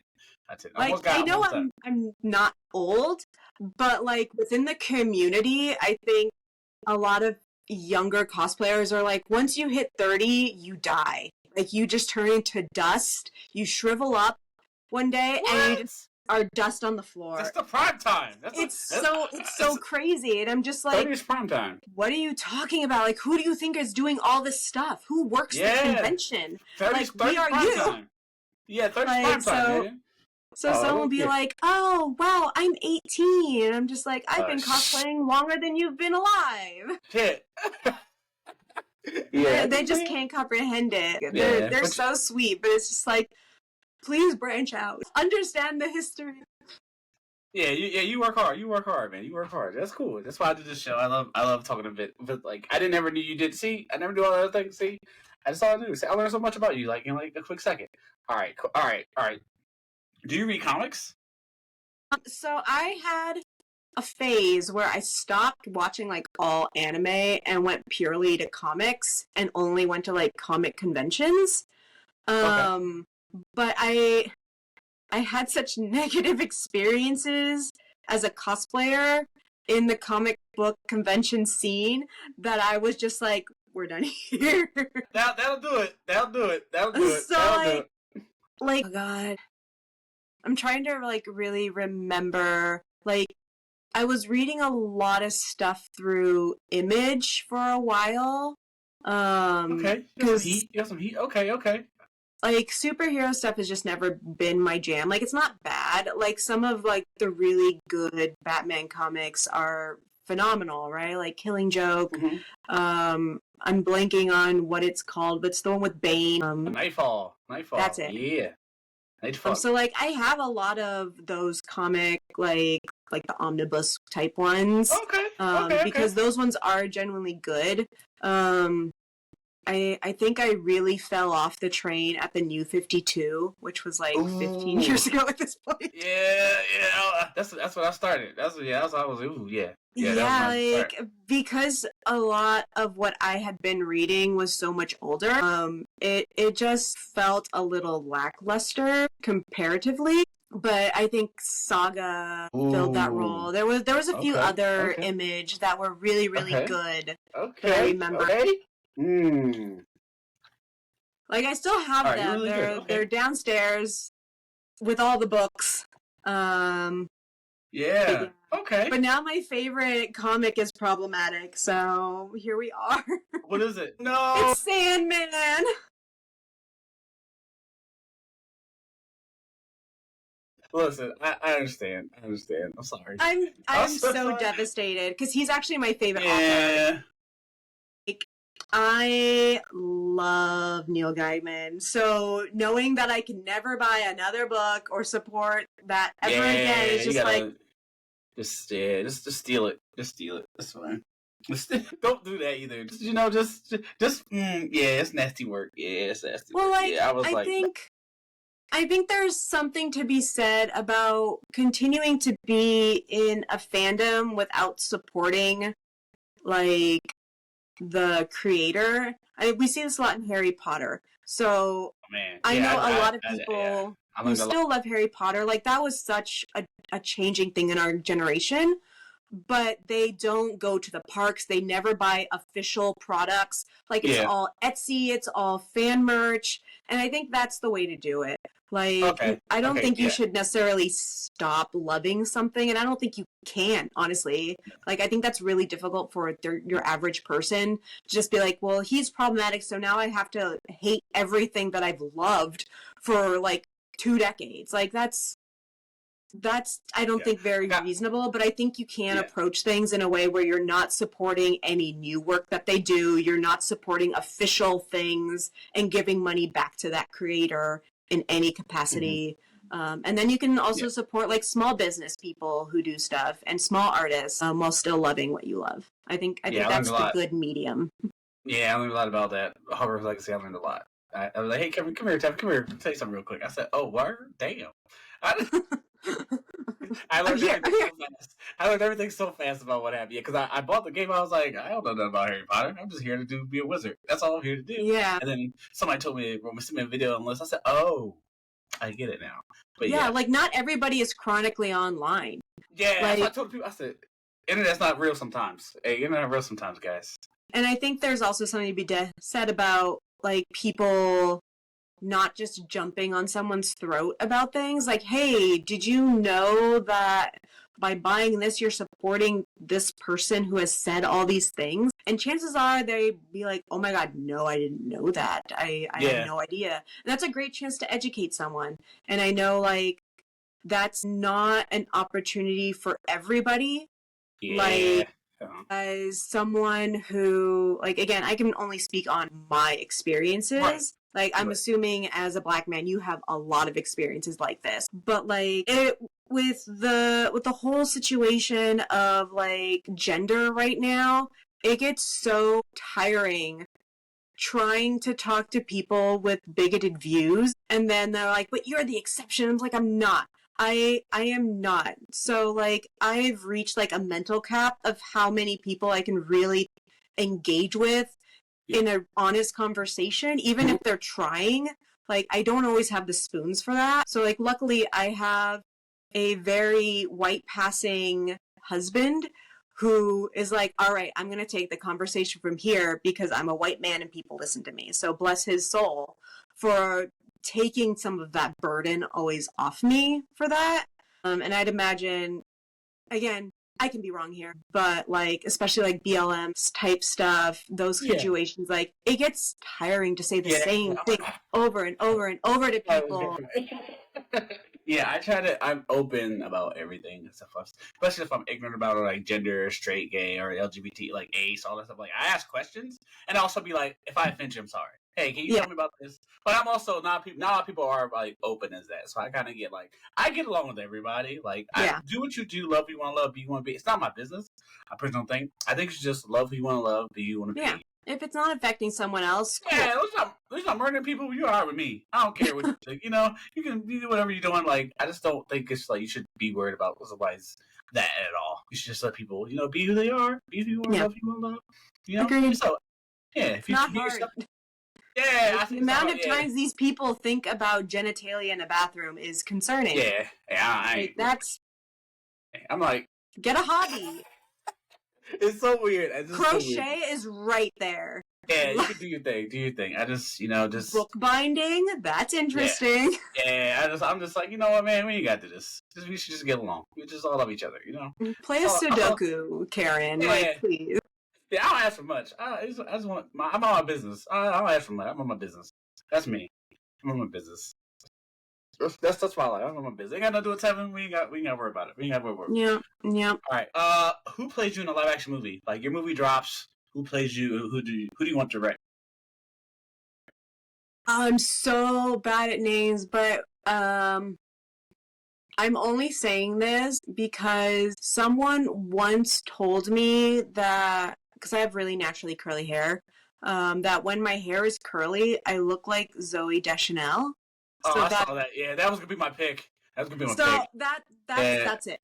Like, I know I'm not old, but, like, within the community, I think a lot of younger cosplayers are like, once you hit 30, you die. Like, you just turn into dust. You shrivel up one day, and you just are dust on the floor. That's the prime time. It's so crazy, and I'm just like, 30 is prime time. What are you talking about? Like, who do you think is doing all this stuff? Who works the convention? 30 we are prime you. Time. Yeah, 30 is prime time, man. So someone will be like, oh, wow, I'm 18. And I'm just like, I've been cosplaying longer than you've been alive. Shit. Yeah, they just can't comprehend it. They're so sweet, but it's just like, please branch out. Understand the history. Yeah, you work hard. You work hard, man. You work hard. That's cool. That's why I did this show. I love talking a bit. But, like, I never knew you did. See, I never do all that other things. See, that's all I knew. See, I learned so much about you, like, in, like, a quick second. All right. Do you read comics? So I had a phase where I stopped watching, like, all anime and went purely to comics and only went to, like, comic conventions. But I had such negative experiences as a cosplayer in the comic book convention scene that I was just like, we're done here. That'll do it. So, like, oh God. I'm trying to, like, really remember, like, I was reading a lot of stuff through Image for a while. Okay. You got some heat? Okay. Like, superhero stuff has just never been my jam. Like, it's not bad. Like, some of, like, the really good Batman comics are phenomenal, right? Like, Killing Joke. Mm-hmm. I'm blanking on what it's called, but it's the one with Bane. Nightfall. That's it. Yeah. Nightfall. So, like, I have a lot of those comic, like the omnibus type ones. Okay. Because those ones are genuinely good. I think I really fell off the train at the New 52, which was like 15 years ago at this point. Yeah. That's what I started. That's what I was. Yeah, like, because a lot of what I had been reading was so much older. It just felt a little lackluster comparatively. But I think Saga filled that role. There was a few other Image that were really, really good. Okay. That I remember. Like, I still have them. Really they're downstairs with all the books. Yeah. Okay. But now my favorite comic is problematic, so here we are. What is it? No. It's Sandman. Listen, I understand. I'm sorry. I'm so devastated because he's actually my favorite author. Like, I love Neil Gaiman, so knowing that I can never buy another book or support that ever again is just like, just steal it. Just steal it. That's fine. Don't do that either. It's nasty work. Yeah, it's nasty. Well, work. I think there's something to be said about continuing to be in a fandom without supporting, like, the creator. We see this a lot in Harry Potter. So I know a lot of people who still love Harry Potter. Like, that was such a changing thing in our generation. But they don't go to the parks. They never buy official products. Like, it's all Etsy. It's all fan merch. And I think that's the way to do it. Like, I don't think you should necessarily stop loving something, and I don't think you can, honestly. Like, I think that's really difficult for your average person to just be like, well, he's problematic, so now I have to hate everything that I've loved for, like, 2 decades. Like, that's I don't think very reasonable, but I think you can approach things in a way where you're not supporting any new work that they do, you're not supporting official things and giving money back to that creator. in any capacity. And then you can also support like small business people who do stuff and small artists while still loving what you love. I think that's the good medium. Yeah, I learned a lot about that. Hogwarts Legacy, I learned a lot. I was like, hey, come here, Tev, come here. I'll tell you something real quick. I said, oh, word? Damn. I learned everything so fast. I learned everything so fast about what happened. Yeah, because I bought the game. I was like, I don't know nothing about Harry Potter. I'm just here to be a wizard. That's all I'm here to do. Yeah. And then somebody told me, sent me a video on this. I said, oh, I get it now. But yeah, like not everybody is chronically online. Yeah, like, I told people, I said, internet's not real sometimes. Hey, internet's real sometimes, guys. And I think there's also something to be said about like people not just jumping on someone's throat about things. Like, hey, did you know that by buying this, you're supporting this person who has said all these things? And chances are they be like, oh my God, no, I didn't know that. I had no idea. And that's a great chance to educate someone. And I know like that's not an opportunity for everybody. Yeah. Like, as someone who, like, again, I can only speak on my experiences. Right. Like, I'm assuming as a Black man, you have a lot of experiences like this. But, like, with the whole situation of, like, gender right now, it gets so tiring trying to talk to people with bigoted views. And then they're like, but you're the exception. I'm like, I'm not. I am not. So, like, I've reached, like, a mental cap of how many people I can really engage with in an honest conversation, even if they're trying. Like, I don't always have the spoons for that. So, like, luckily, I have a very white-passing husband who is like, all right, I'm going to take the conversation from here because I'm a white man and people listen to me. So, bless his soul for taking some of that burden always off me for that. And I'd imagine, again, I can be wrong here, but like, especially like BLM type stuff, those situations, like it gets tiring to say the same thing over and over and over to people. I'm open about everything and stuff, especially if I'm ignorant about it, like gender, straight, gay, or LGBT, like ace, all that stuff. Like I ask questions and also be like, if I offend you, I'm sorry. Hey, can you tell me about this? But I'm also not a lot of people are like open as that. So I kind of get like, I get along with everybody. Like, I do what you do, love who you want to love, be who you want to be. It's not my business. I personally think. I think you should just love who you want to love, be who you want to be. If it's not affecting someone else, cool. Yeah, at least not murdering people. You're all right with me. I don't care what you think. You know, you can do whatever you're doing. Like, I just don't think it's like you should be worried about somebody's that at all. You should just let people, be who they are, be who you want to love, who you want to love. You know, agreed. So if you not be hard. yourself, I think the amount of times these people think about genitalia in a bathroom is concerning. I'm like, get a hobby. It's so weird. Crochet is right there. Yeah, you can do your thing. Do your thing. I just, bookbinding. That's interesting. I'm just like, you know what, man? We ain't got to do this. We should just get along. We just all love each other, Play a Sudoku, Karen. Like, please. Yeah, I don't ask for much. I just want I'm on my business. I don't ask for much. I'm on my business. That's me. I'm on my business. That's why I like. I'm on my business. Ain't got nothing to do with Tevin. We ain't got to worry about it. We ain't got to worry about it. Yeah. All right. Who plays you in a live action movie? Like your movie drops. Who plays you? Who do you want to direct? I'm so bad at names, but I'm only saying this because someone once told me that, because I have really naturally curly hair, that when my hair is curly, I look like Zooey Deschanel. So I saw that. Yeah, that was gonna be my pick. That was gonna be my pick. So that's it.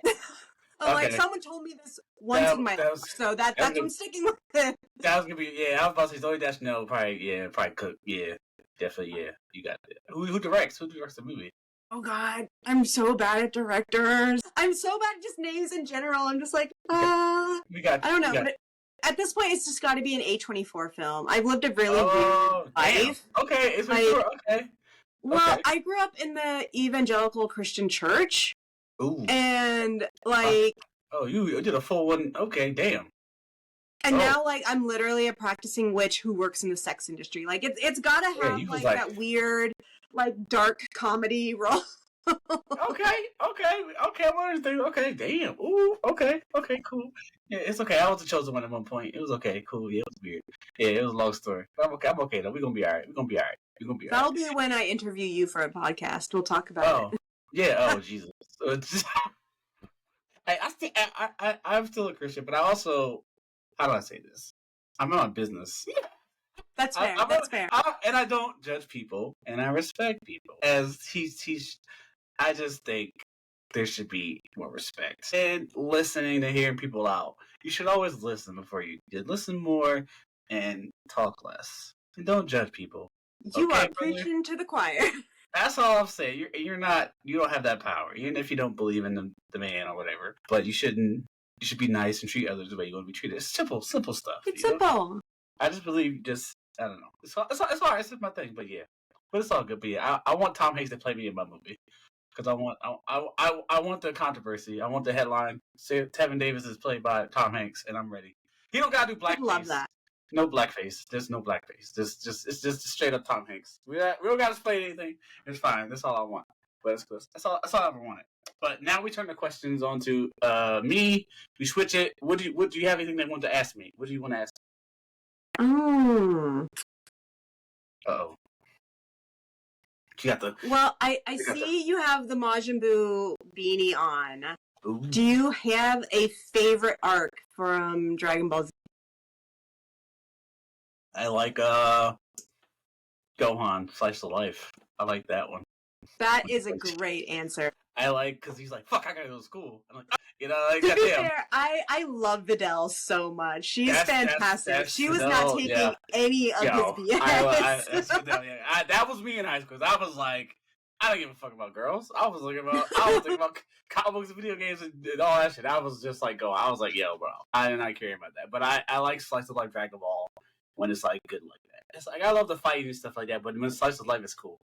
Like someone told me this once in my life, so that's what I'm sticking with it. That was gonna be I was about to say Zooey Deschanel probably cook. Yeah, definitely you got it. Who directs? Who directs the movie? Oh God, I'm so bad at directors. I'm so bad at just names in general. I'm just like, I don't know. But at this point, it's just got to be an A24 film. I've lived a really weird life. Okay, it's okay. Well, I grew up in the evangelical Christian church. Ooh. And, like... you did a full one. Okay, damn. And now, like, I'm literally a practicing witch who works in the sex industry. Like, it's gotta have, that weird, like, dark comedy role. Okay. I'm understanding. Okay, damn. Ooh, okay, cool. Yeah, it's okay. I was the chosen one at one point. It was okay, cool. Yeah, it was weird. Yeah, it was a long story. But I'm okay though. We're gonna be all right. That'll be when I interview you for a podcast. We'll talk about Oh, it. yeah. Oh, Jesus. I'm still a Christian, but I also, how do I say this? I'm in my business. That's fair. And I don't judge people, and I respect people. As I just think there should be more respect and listening to hearing people out. You should always listen before you listen more and talk less. And don't judge people. You okay, are preaching to the choir. That's all I'm saying. You don't have that power, even if you don't believe in the man or whatever. But you should be nice and treat others the way you want to be treated. It's simple stuff. It's simple. I just believe I don't know. It's hard. It's my thing, but yeah. But it's all good. But yeah, I want Tom Hanks to play me in my movie because I want the controversy. I want the headline. Tevin Davis is played by Tom Hanks, and I'm ready. He don't gotta do blackface. I love that. No blackface. There's no blackface. It's just straight up Tom Hanks. We don't gotta explain anything. It's fine. That's all I want. But it's good. That's all I ever wanted. But now we turn the questions on to me. We switch it. What do you have anything that you want to ask me? What do you want to ask? Oh. Uh-oh. You got the. Well, I see you have the Majin Buu beanie on. Ooh. Do you have a favorite arc from Dragon Ball Z? I like Gohan, Slice of Life. I like that one. That is a great answer. I like, because he's like, fuck, I gotta go to school. I'm like, like, to be fair, I love Videl so much. She's fantastic. She was not taking any of his BS. That was me in high school. I was like, I don't give a fuck about girls. I was thinking about comic books and video games and all that shit. I was just like, I was like, yo, bro. I did not care about that. But I like Slice of Life Dragon Ball when it's like good like that. It's like, I love the fighting and stuff like that, but when Slice of Life is cool.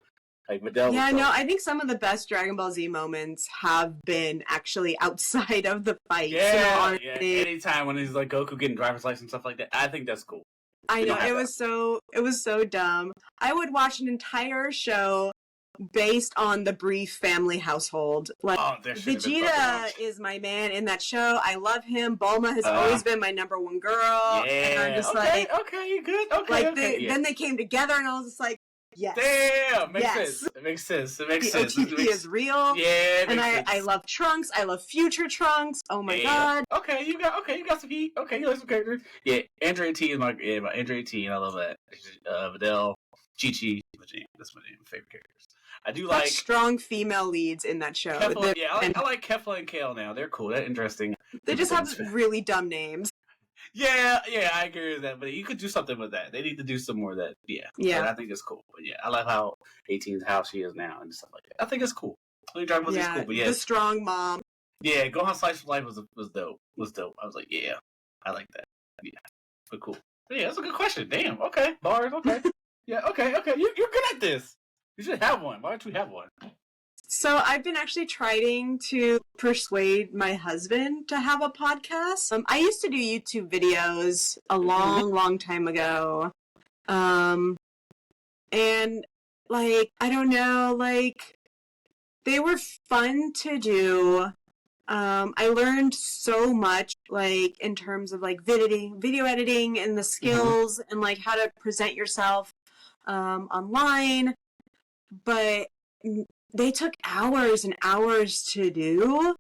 Like Videl. Yeah, no, I think some of the best Dragon Ball Z moments have been actually outside of the fight. Yeah. Anytime when he's like Goku getting driver's license and stuff like that, I think that's cool. I know, it was so dumb. I would watch an entire show based on the brief family household. Like, Vegeta is my man in that show. I love him. Bulma has always been my number one girl. Yeah. And I'm just okay, you good? Okay, then they came together, and I was just like, yes. Damn, It makes sense. The OTP is real. Yeah, and I love Trunks. I love future Trunks. Oh my god. Okay, you got some heat. Okay, you like some characters. Yeah, Andrea T is my Andrea T, and I love that. Videl, Chi-Chi, that's my favorite characters. I do like strong female leads in that show. Kefla, I like Kefla and Kale now. They're cool. They're interesting. They just have really dumb names. Yeah, I agree with that. But you could do something with that. They need to do some more of that. Yeah. But I think it's cool. But yeah, I like how 18's how she is now and stuff like that. I think it's cool. I think Dragon Ball Z is cool. But yeah, the strong mom. Yeah, Gohan Slice of Life was dope. I was like, yeah, I like that. Yeah, but cool. But yeah, that's a good question. Damn. Okay, bars. Okay. Yeah. Okay. You're good at this. You should have one. Why don't you have one? So I've been actually trying to persuade my husband to have a podcast. I used to do YouTube videos a long time ago. And like, I don't know, like, they were fun to do. I learned so much, like, in terms of like video editing and the skills and like how to present yourself online. But they took hours and hours to do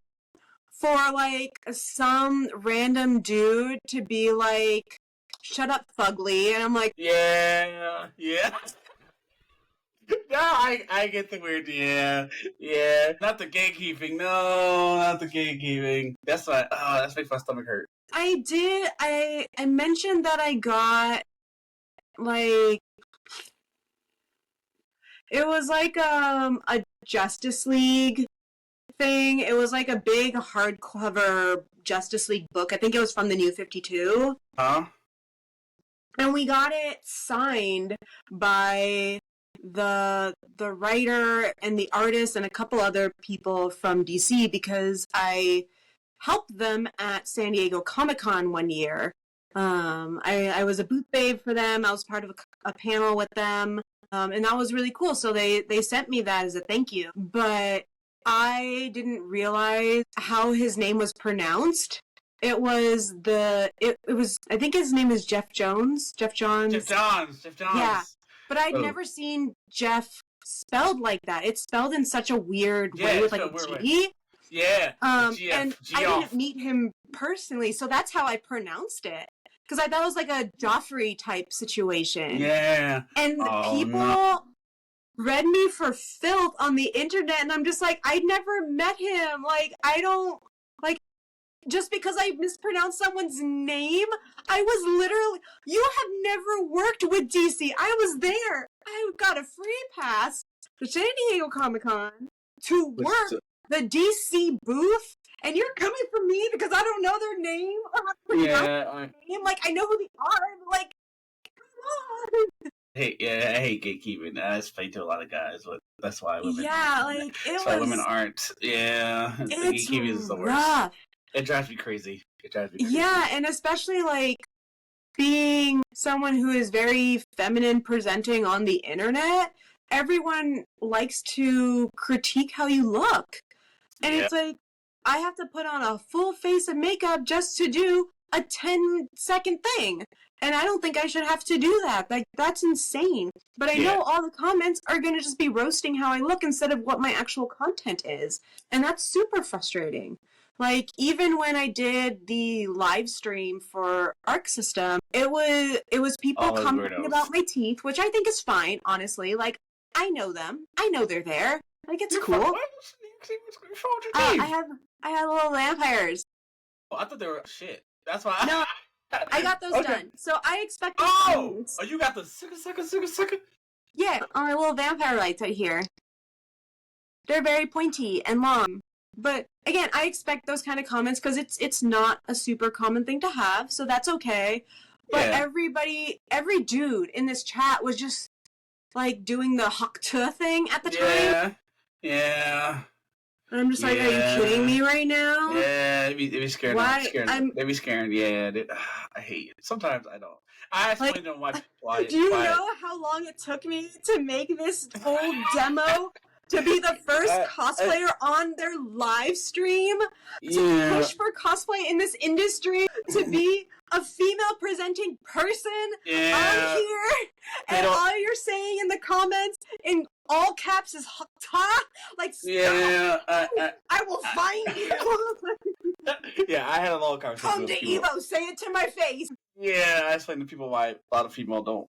for like some random dude to be like, shut up, fugly. And I'm like, yeah. No, I get the weird, yeah. Not the gatekeeping, no, not the gatekeeping. That's why, that makes my stomach hurt. I mentioned that I got, like, it was like a Justice League thing. It was like a big hardcover Justice League book. I think it was from the New 52. Huh? And we got it signed by the writer and the artist and a couple other people from DC because I helped them at San Diego Comic-Con one year. I was a booth babe for them. I was part of a panel with them. And that was really cool. So they sent me that as a thank you. But I didn't realize how his name was pronounced. It was I think his name is Jeff Jones. Jeff Johns. Jeff Johns. Yeah. But I'd never seen Jeff spelled like that. It's spelled in such a weird way with like a G. Yeah. And I didn't meet him personally, so that's how I pronounced it. Because I thought it was like a Joffrey type situation. Yeah. And people read me for filth on the internet, and I'm just like, I never met him. Like, I don't, like, just because I mispronounced someone's name, I was literally, you have never worked with DC. I was there. I got a free pass to San Diego Comic-Con to work the DC booth, and you're coming for me because I don't know their name or how to pronounce their name. Like, I know who they are, but like, come on. I hate gatekeeping. I explain to a lot of guys, but that's why women. Yeah, like that's why women aren't. Yeah, it's gatekeeping is the worst. Rough. It drives me crazy. Yeah, and especially like being someone who is very feminine presenting on the internet, everyone likes to critique how you look. And it's like, I have to put on a full face of makeup just to do a 10-second thing. And I don't think I should have to do that. Like, that's insane. But I know all the comments are going to just be roasting how I look instead of what my actual content is. And that's super frustrating. Like, even when I did the live stream for Arc System, it was people commenting about my teeth, which I think is fine, honestly. Like, I know them. I know they're there. Like, it's cool. I had little vampires. Oh, I thought they were shit. That's why. No, I got those done. So I expected. Oh, you got the second. Yeah, on my little vampire lights right here. They're very pointy and long. But again, I expect those kind of comments because it's not a super common thing to have, so that's okay. But every dude in this chat was just like doing the Hakta thing at the time. Yeah. And I'm just like, are you kidding me right now? Yeah, they be scared. Why? They be scared. Yeah, I hate it. Sometimes I don't. I explain to them why. Do you know how long it took me to make this whole demo? To be the first cosplayer on their live stream, to push for cosplay in this industry, to be a female presenting person on here, and all you're saying in the comments in all caps is "Hakta." Like, stop. I will find you. Yeah, I had a long conversation. Come to Evo, say it to my face. Yeah, I explained to people why a lot of people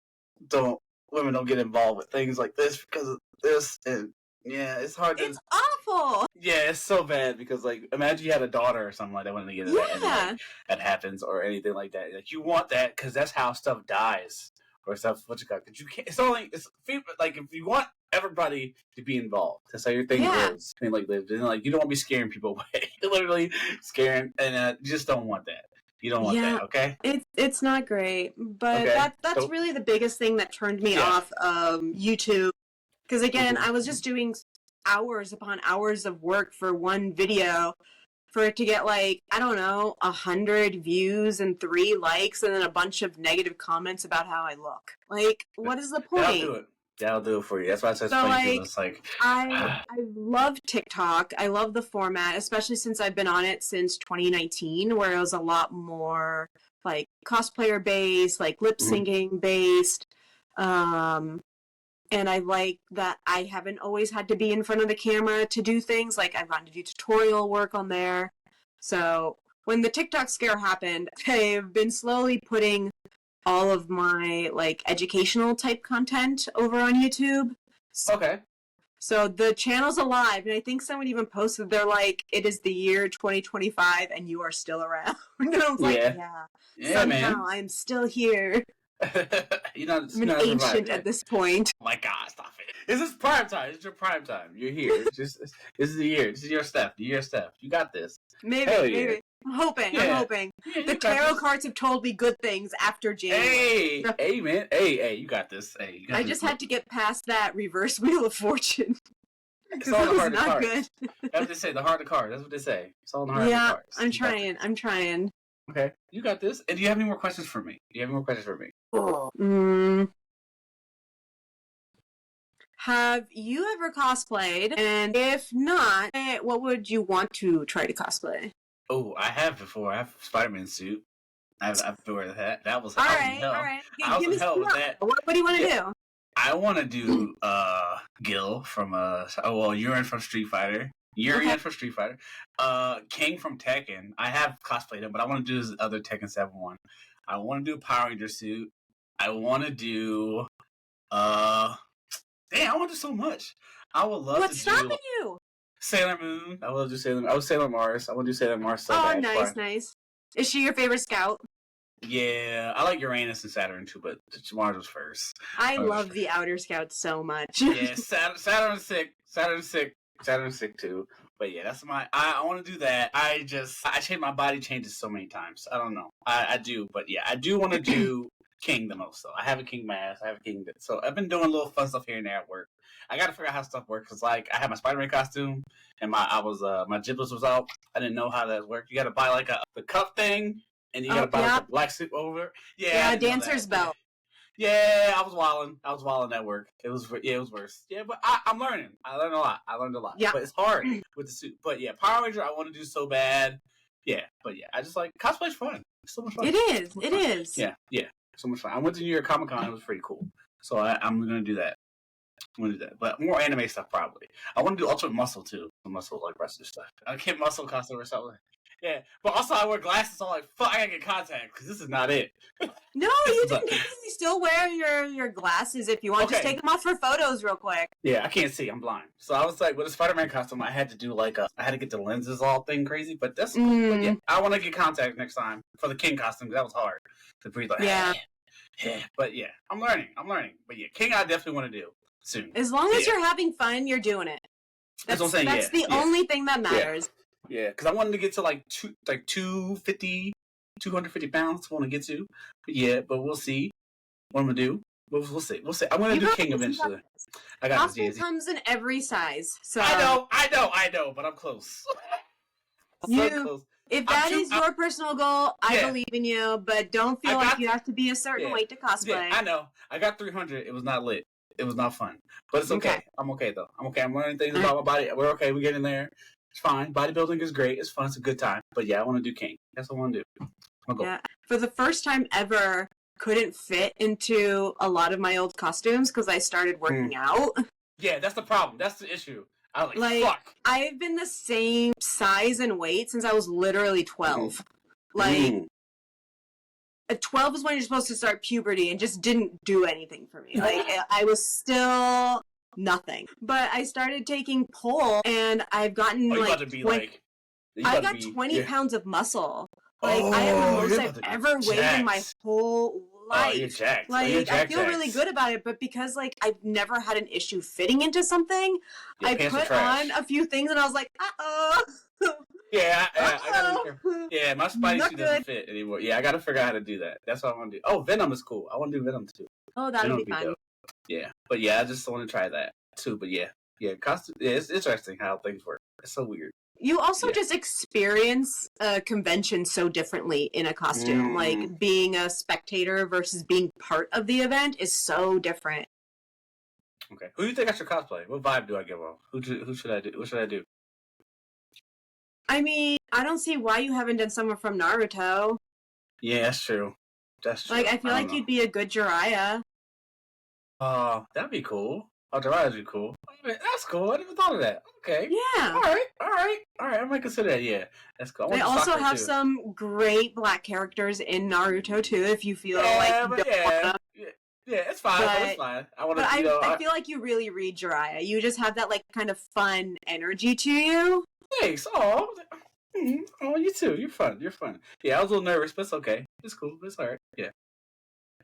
women don't get involved with things like this because of this and. Yeah, it's hard to... It's awful! Yeah, it's so bad because, like, imagine you had a daughter or something like that wanted to get into that, and like, that happens or anything like that. Like, you want that because that's how stuff dies or stuff. What you got? Because you can't. It's only like if you want everybody to be involved. That's how your thing lives. I mean, like, you don't want to be scaring people away. Literally scaring, and you just don't want that. You don't want that, okay? It's not great, but that's really the biggest thing that turned me off YouTube. Because again, I was just doing hours upon hours of work for one video for it to get like, I don't know, 100 views and 3 likes and then a bunch of negative comments about how I look. Like, what is the point? That'll do it for you. That's why I said it's like I love TikTok. I love the format, especially since I've been on it since 2019, where it was a lot more like cosplayer based, like lip syncing based. And I like that I haven't always had to be in front of the camera to do things. Like, I've gotten to do tutorial work on there. So, when the TikTok scare happened, I've been slowly putting all of my, like, educational type content over on YouTube. Okay. So, the channel's alive, and I think someone even posted, they're like, it is the year 2025, and you are still around. And I was like, somehow I'm still here. I'm an ancient at this point. Oh my God, stop it. This is prime time. It's your prime time. You're here. This is the year. This is your Steff. You got this. Maybe. I'm hoping. Yeah, the tarot cards have told me good things after January. Hey, man. Hey, you got this. Hey, I just had to get past that reverse Wheel of Fortune. It's all the heart of cards. That's what they say, the heart of cards. That's what they say. It's all in the heart of cards. I'm trying. Okay, you got this. And do you have any more questions for me? How Have you ever cosplayed? And if not, what would you want to try to cosplay? Oh, I have before. I have a Spider-Man suit. I've wear that. That was All I was in right, hell. all right. I was Give in me hell some with more. that. What do you want to Yeah. do? I want to do Gil from Urine from Street Fighter. Urian from Street Fighter. King from Tekken. I have cosplayed him, but I want to do his other Tekken 7 one. I want to do a Power Ranger suit. I want to do I want to do so much. I would love What's to stopping do you? Sailor Moon. I will do Sailor Moon. I was Sailor Mars. I want to do Sailor Mars so bad. Nice. Is she your favorite scout? Yeah, I like Uranus and Saturn too, but Mars was first. I love the Outer Scouts so much. Yeah, Saturn's sick. Saturn's sick too. But yeah, that's I want to do that. I change my body changes so many times. I don't know. I do, but yeah, I do want to do King the most though. I have a King mask. I have a King. So I've been doing little fun stuff here and there at work. I got to figure out how stuff works because like I have my Spider-Man costume and my giblets was out. I didn't know how that worked. You got to buy like the cup thing. And you gotta buy like, a black suit over. Yeah, dancer's belt. Yeah, I was wilding at work. It was worse. Yeah, but I'm learning. I learned a lot. Yeah. But it's hard with the suit. But yeah, Power Ranger I want to do so bad. Yeah, but yeah, I just like cosplay's fun. It's so much fun. It is. Yeah, so much fun. I went to New York Comic Con. It was pretty cool. So I'm gonna do that. But more anime stuff probably. I want to do Ultimate Muscle too. Muscle like wrestler stuff. I get muscle costume or something. Yeah, but also I wear glasses, so I'm like, fuck, I gotta get contacts, because this is not it. No, you can still wear your glasses if you want. Just take them off for photos real quick. Yeah, I can't see, I'm blind. So I was like, with a Spider-Man costume, I had to do I had to get the lenses all thing crazy, but that's cool. But yeah, I want to get contacts next time for the King costume, because that was hard to breathe like, yeah. But yeah, I'm learning. But yeah, King I definitely want to do soon. As long as you're having fun, you're doing it. That's what I'm saying. That's the only thing that matters. Yeah, because I wanted to get to 250 pounds. I want to get to, but we'll see what I'm gonna do. We'll see. I'm gonna do King eventually. I got this. Comes in every size. So I know, but I'm close. Close. If that is your personal goal, I believe in you. But don't feel like you have to be a certain weight to cosplay. Yeah, I know. I got 300. It was not lit. It was not fun. But it's okay. I'm okay though. I'm learning things about my body. We're okay. We get in there. It's fine. Bodybuilding is great. It's fun. It's a good time. But yeah, I want to do King. That's what I want to do. Yeah. For the first time ever, couldn't fit into a lot of my old costumes because I started working out. Yeah, that's the problem. That's the issue. I was like, fuck. I've been the same size and weight since I was literally 12. 12 is when you're supposed to start puberty and just didn't do anything for me. I was still nothing. But I started taking pole and I've gotten I got 20 pounds of muscle. I am the most I've ever weighed in my whole life. You're jacked. I feel really good about it, but because I've never had an issue fitting into something, I put on a few things and I was like, uh-oh. My spidey suit doesn't fit anymore. Yeah, I gotta figure out how to do that. That's what I want to do. Oh, Venom is cool. I want to do Venom too. Oh, that'll be fun. Dope. Yeah, but yeah, I just want to try that too. But yeah, costume. Yeah, it's interesting how things work. It's so weird. You also just experience a convention so differently in a costume. Like being a spectator versus being part of the event is so different. Okay, who do you think I should cosplay? What vibe do I give off? Who should I do? What should I do? I mean, I don't see why you haven't done someone from Naruto. Yeah, that's true. I feel like you'd be a good Jiraiya. Oh, that'd be cool. Oh, Jiraiya's be cool. That's cool. I never thought of that. Okay. Yeah. All right. I might consider that. Yeah, that's cool. They also have some great black characters in Naruto too. If you feel it's fine. It's fine. I feel like you really read Jiraiya. You just have that kind of fun energy to you. Thanks. Oh, you too. You're fun. Yeah, I was a little nervous, but it's okay. It's cool. It's alright. Yeah.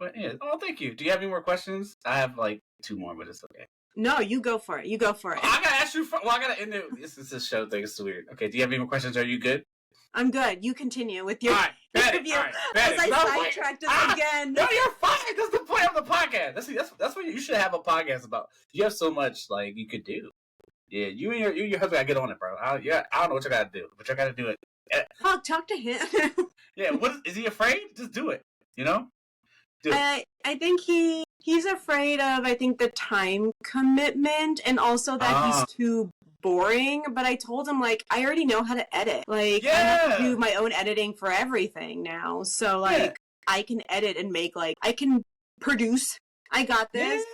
But yeah. Oh, thank you. Do you have any more questions? I have 2 more, but it's okay. No, you go for it. I gotta ask you. I gotta end it. This is a show thing. It's weird. Okay. Do you have any more questions? Are you good? I'm good. You continue with your interview. As I sidetracked us again. No, you're fine. That's the point of the podcast. That's what you should have a podcast about. You have so much you could do. Yeah, you and your husband gotta get on it, bro. I don't know what you gotta do, but you gotta do it. Talk to him. Yeah, is he afraid? Just do it. You know? I think he's afraid of, I think, the time commitment and also that he's too boring. But I told him, like, I already know how to edit. Like, I have to do my own editing for everything now. So, like, I can edit and make, like, I can produce. I got this.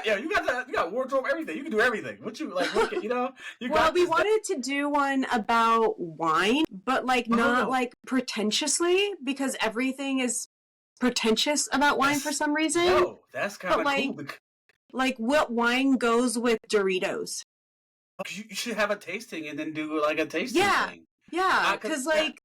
Yeah, you got wardrobe, everything. You can do everything. What you like? What, you know. We wanted to do one about wine, but like not like pretentiously, because everything is pretentious about wine for some reason. No, that's kind of like, cool. Like what wine goes with Doritos? You should have a tasting and then do like a tasting thing. Yeah, because like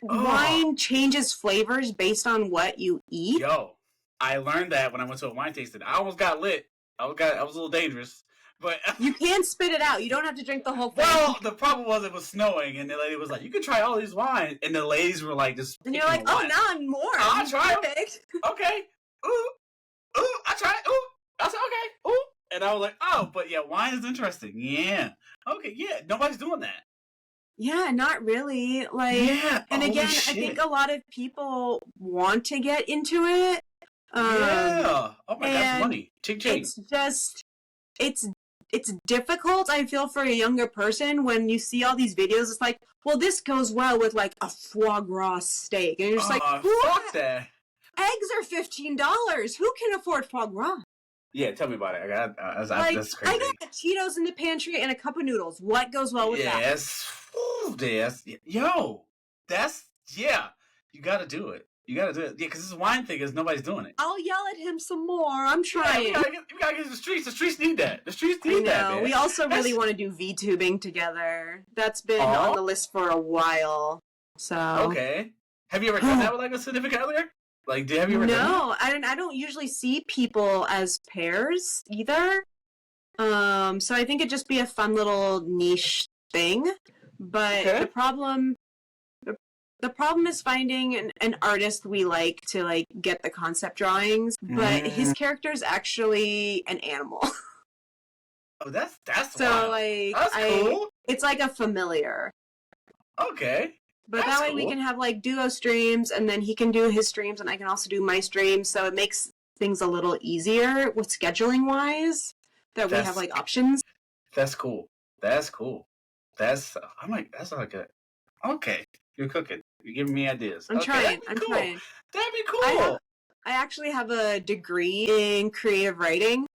wine changes flavors based on what you eat. Yo, I learned that when I went to a wine tasting. I almost got lit. I was a little dangerous, but you can spit it out. You don't have to drink the whole thing. Well, the problem was it was snowing, and the lady was like, "You can try all these wines," and the ladies were like, "Just." And you're like, "Oh, now I'm more. I'll try it. Okay. Ooh, I tried. Ooh, I said okay. Ooh, and I was like, "Oh, but yeah, wine is interesting. Yeah, okay, yeah. Nobody's doing that." Yeah, not really. Like, and again, I think a lot of people want to get into it. Oh my God, that's money. Ching ching. It's just, it's difficult, I feel, for a younger person when you see all these videos. It's like, well, this goes well with like a foie gras steak. And you're just like, fuck that. Eggs are $15. Who can afford foie gras? Yeah, tell me about it. That's crazy. I got Cheetos in the pantry and a cup of noodles. What goes well with that? Yes. Yo, you gotta do it. Yeah, because this wine thing is nobody's doing it. I'll yell at him some more. I'm trying. We gotta get to the streets. The streets need that. The streets need that, man. We also really want to do Vtubing together. That's been on the list for a while. So okay. Have you ever done that with like a significant other? Like, have you ever done that? No, I don't usually see people as pairs either. So I think it'd just be a fun little niche thing. But the problem is finding an artist we like to like get the concept drawings, but his character is actually an animal. Oh, that's so wild. Like that's cool. It's like a familiar. Okay. But that way we can have like duo streams, and then he can do his streams, and I can also do my streams. So it makes things a little easier with scheduling wise. That we have like options. That's cool. That's not good. Okay, you're cooking. You're giving me ideas. I'm trying. That'd be cool. I actually have a degree in creative writing.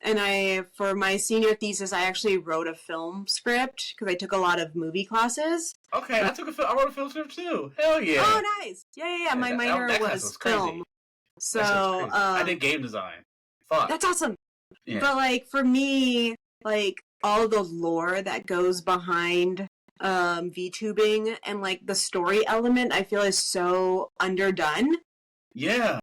And for my senior thesis, I actually wrote a film script because I took a lot of movie classes. Okay, I wrote a film script too. Hell yeah. Oh, nice. Yeah. My minor was film. So I did game design. Fuck. That's awesome. Yeah. But like for me, like all the lore that goes behind VTubing and like the story element, I feel is so underdone. Yeah.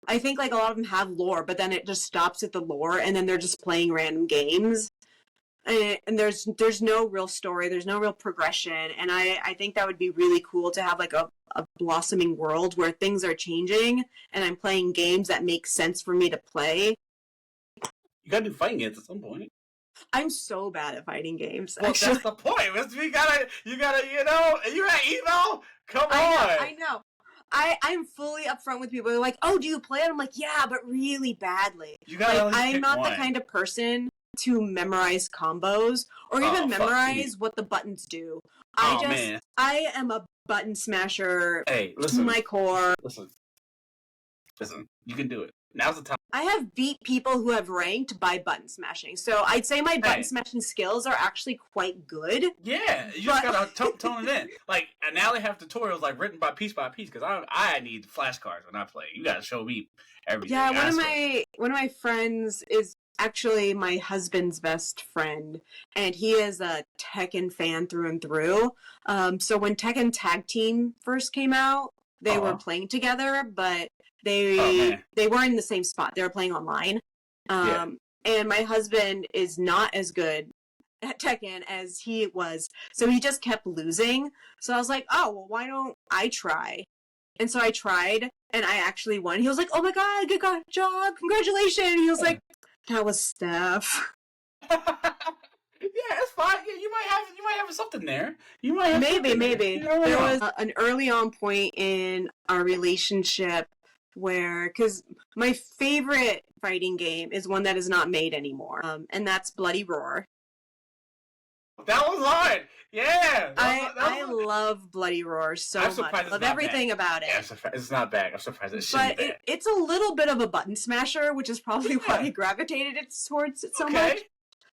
I think like a lot of them have lore, but then it just stops at the lore, and then they're just playing random games, and there's no real story, there's no real progression, and I think that would be really cool to have like a blossoming world where things are changing, and I'm playing games that make sense for me to play. You gotta do fighting games at some point. I'm so bad at fighting games. Well, that's the point. You gotta, you know, you're at Evo? Come on. I know. I'm fully upfront with people. They're like, "Oh, do you play it?" I'm like, "Yeah, but really badly." You gotta I'm not the kind of person to memorize combos or even memorize what the buttons do. I am a button smasher. Hey, listen. To my core. Listen. You can do it. Now's the time. I have beat people who have ranked by button smashing. So I'd say my button smashing skills are actually quite good. Yeah, you just gotta tone it in. Like, and now they have tutorials like written by piece, because I need flashcards when I play. You gotta show me everything. Yeah, one of my friends is actually my husband's best friend, and he is a Tekken fan through and through. So when Tekken Tag Team first came out, they were playing together, but they weren't in the same spot. They were playing online. And my husband is not as good at Tekken as he was. So he just kept losing. So I was like, oh, well, why don't I try? And so I tried, and I actually won. He was like, oh my God, good job. Congratulations. He was like, that was Steff. Yeah, it's fine. Yeah, you might have something there. You might have maybe. There was an early on point in our relationship because my favorite fighting game is one that is not made anymore, and that's Bloody Roar. That was hard. Yeah. I love Bloody Roar so much. I love everything about it. Yeah, it's not bad. I'm surprised it's But it's a little bit of a button smasher, which is probably why I gravitated towards it so much.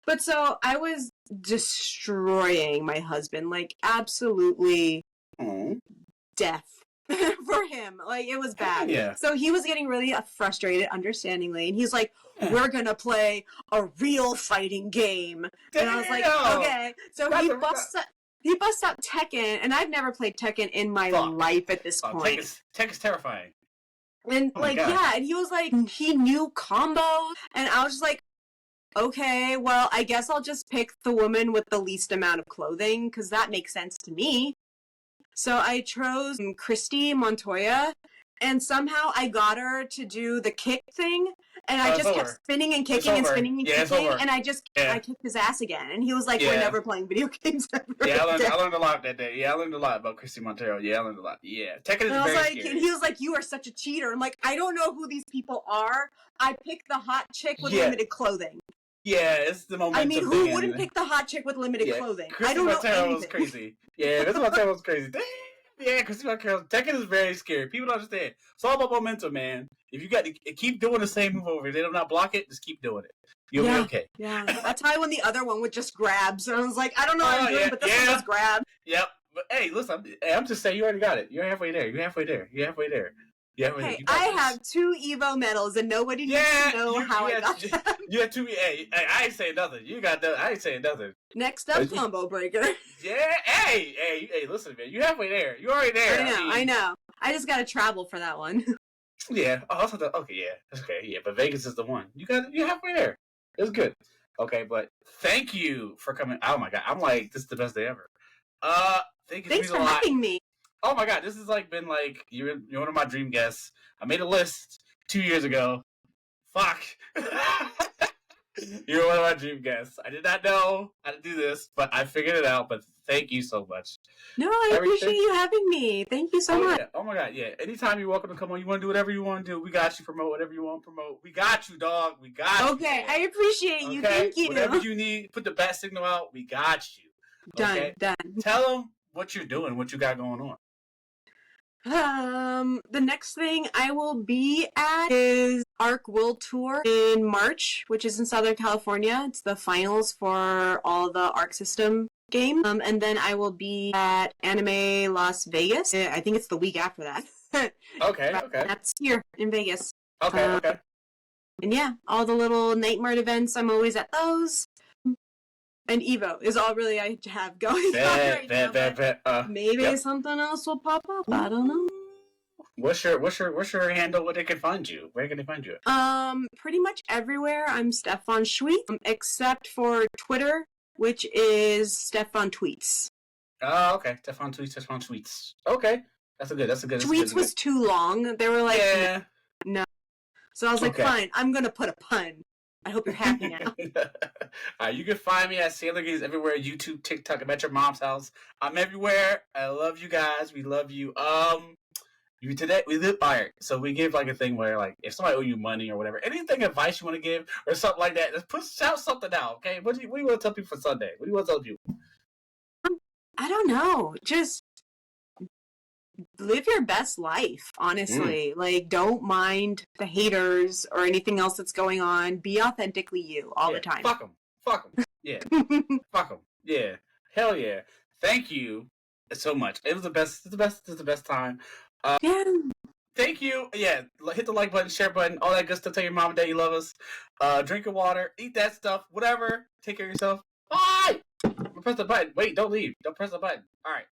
But so I was destroying my husband, like absolutely death for him. Like it was bad. Yeah. So he was getting really frustrated, understandingly, and he's like, "We're gonna play a real fighting game." And I was like, "Okay." So he busts out Tekken, and I've never played Tekken in my life at this point. Tekken's terrifying. And and he was like, he knew combos, and I was just like, okay, well, I guess I'll just pick the woman with the least amount of clothing, because that makes sense to me. So I chose Christy Montoya, and somehow I got her to do the kick thing, and I just kept spinning and kicking and spinning and kicking, and I kicked his ass again. And he was like, we're never playing video games ever. Yeah, I learned a lot that day. Yeah, I learned a lot about Christy Montoya. Yeah, I learned a lot. Yeah, Tekken is very scary. And he was like, you are such a cheater. I'm like, I don't know who these people are. I picked the hot chick with limited clothing. Yeah, it's the momentum. I mean, who wouldn't pick the hot chick with limited clothing? Christy I don't know anything. Was crazy. Yeah, Christy Montoya was crazy. Yeah, Christy Montoya. Tekken is very scary. People don't understand. It's all about momentum, man. If you got to keep doing the same move over, if they do not block it, just keep doing it. You'll be okay. Yeah, that's how I won the other one with just grabs. And I was like, I don't know what I'm doing, but this one was grab. Yep. But hey, listen, I'm just saying, you already got it. You're halfway there. Hey, I have 2 Evo medals, and nobody needs to know how I got them. You had 2. Hey, I ain't saying nothing. You got that. I ain't saying nothing. Next up, combo breaker. Yeah. Hey, listen, man. You halfway there. You already there. I know. I just gotta travel for that one. Yeah. Also, okay. Yeah. Okay. Yeah. But Vegas is the one. You're halfway there. It's good. Okay, but thank you for coming. Oh my God, I'm like, this is the best day ever. Thanks for having me. Oh my God, this has been you're one of my dream guests. I made a list 2 years ago. Fuck. You're one of my dream guests. I did not know how to do this, but I figured it out. But thank you so much. No, I appreciate you having me. Thank you so much. Yeah. Oh my God, yeah. Anytime you're welcome to come on. You want to do whatever you want to do. We got you. Promote whatever you want to promote. We got you, dog. We got you. Okay, I appreciate you. Thank you. Whatever you need, put the bat signal out. We got you. Okay? Done. Tell them what you're doing, what you got going on. The next thing I will be at is ARC World Tour in March, which is in Southern California. It's the finals for all the ARC system games. And then I will be at Anime Las Vegas. I think it's the week after that. Okay. That's here in Vegas. Okay. And yeah, all the little Nightmare events, I'm always at those. And Evo is all really I have going on right now. Maybe something else will pop up. I don't know. What's your handle? Where they can find you? Where can they find you? Pretty much everywhere. I'm Stefan Schweet, except for Twitter, which is Stefan Tweets. Oh, okay. Stefan Tweets. Okay, that's a good. Tweets was too long. They were like, no. So I was like, fine. I'm gonna put a pun. I hope you're happy now. You can find me at Sailor Gaze everywhere. YouTube, TikTok. I'm at your mom's house. I'm everywhere. I love you guys. We love you. Today we live by it, so we give a thing where if somebody owe you money or whatever, anything advice you want to give or something like that, just shout something out. Okay, what do you want to tell people for Sunday? What do you want to tell people? I don't know. Just live your best life, honestly. Don't mind the haters or anything else that's going on. Be authentically you all the time. Fuck them. Yeah. Fuck them. Yeah. Hell yeah. Thank you so much. It was the best. It's the best time. Thank you. Yeah. Hit the like button, share button, all that good stuff. Tell your mom and dad you love us. Drink your water. Eat that stuff. Whatever. Take care of yourself. Bye. Press the button. Wait, don't leave. Don't press the button. All right.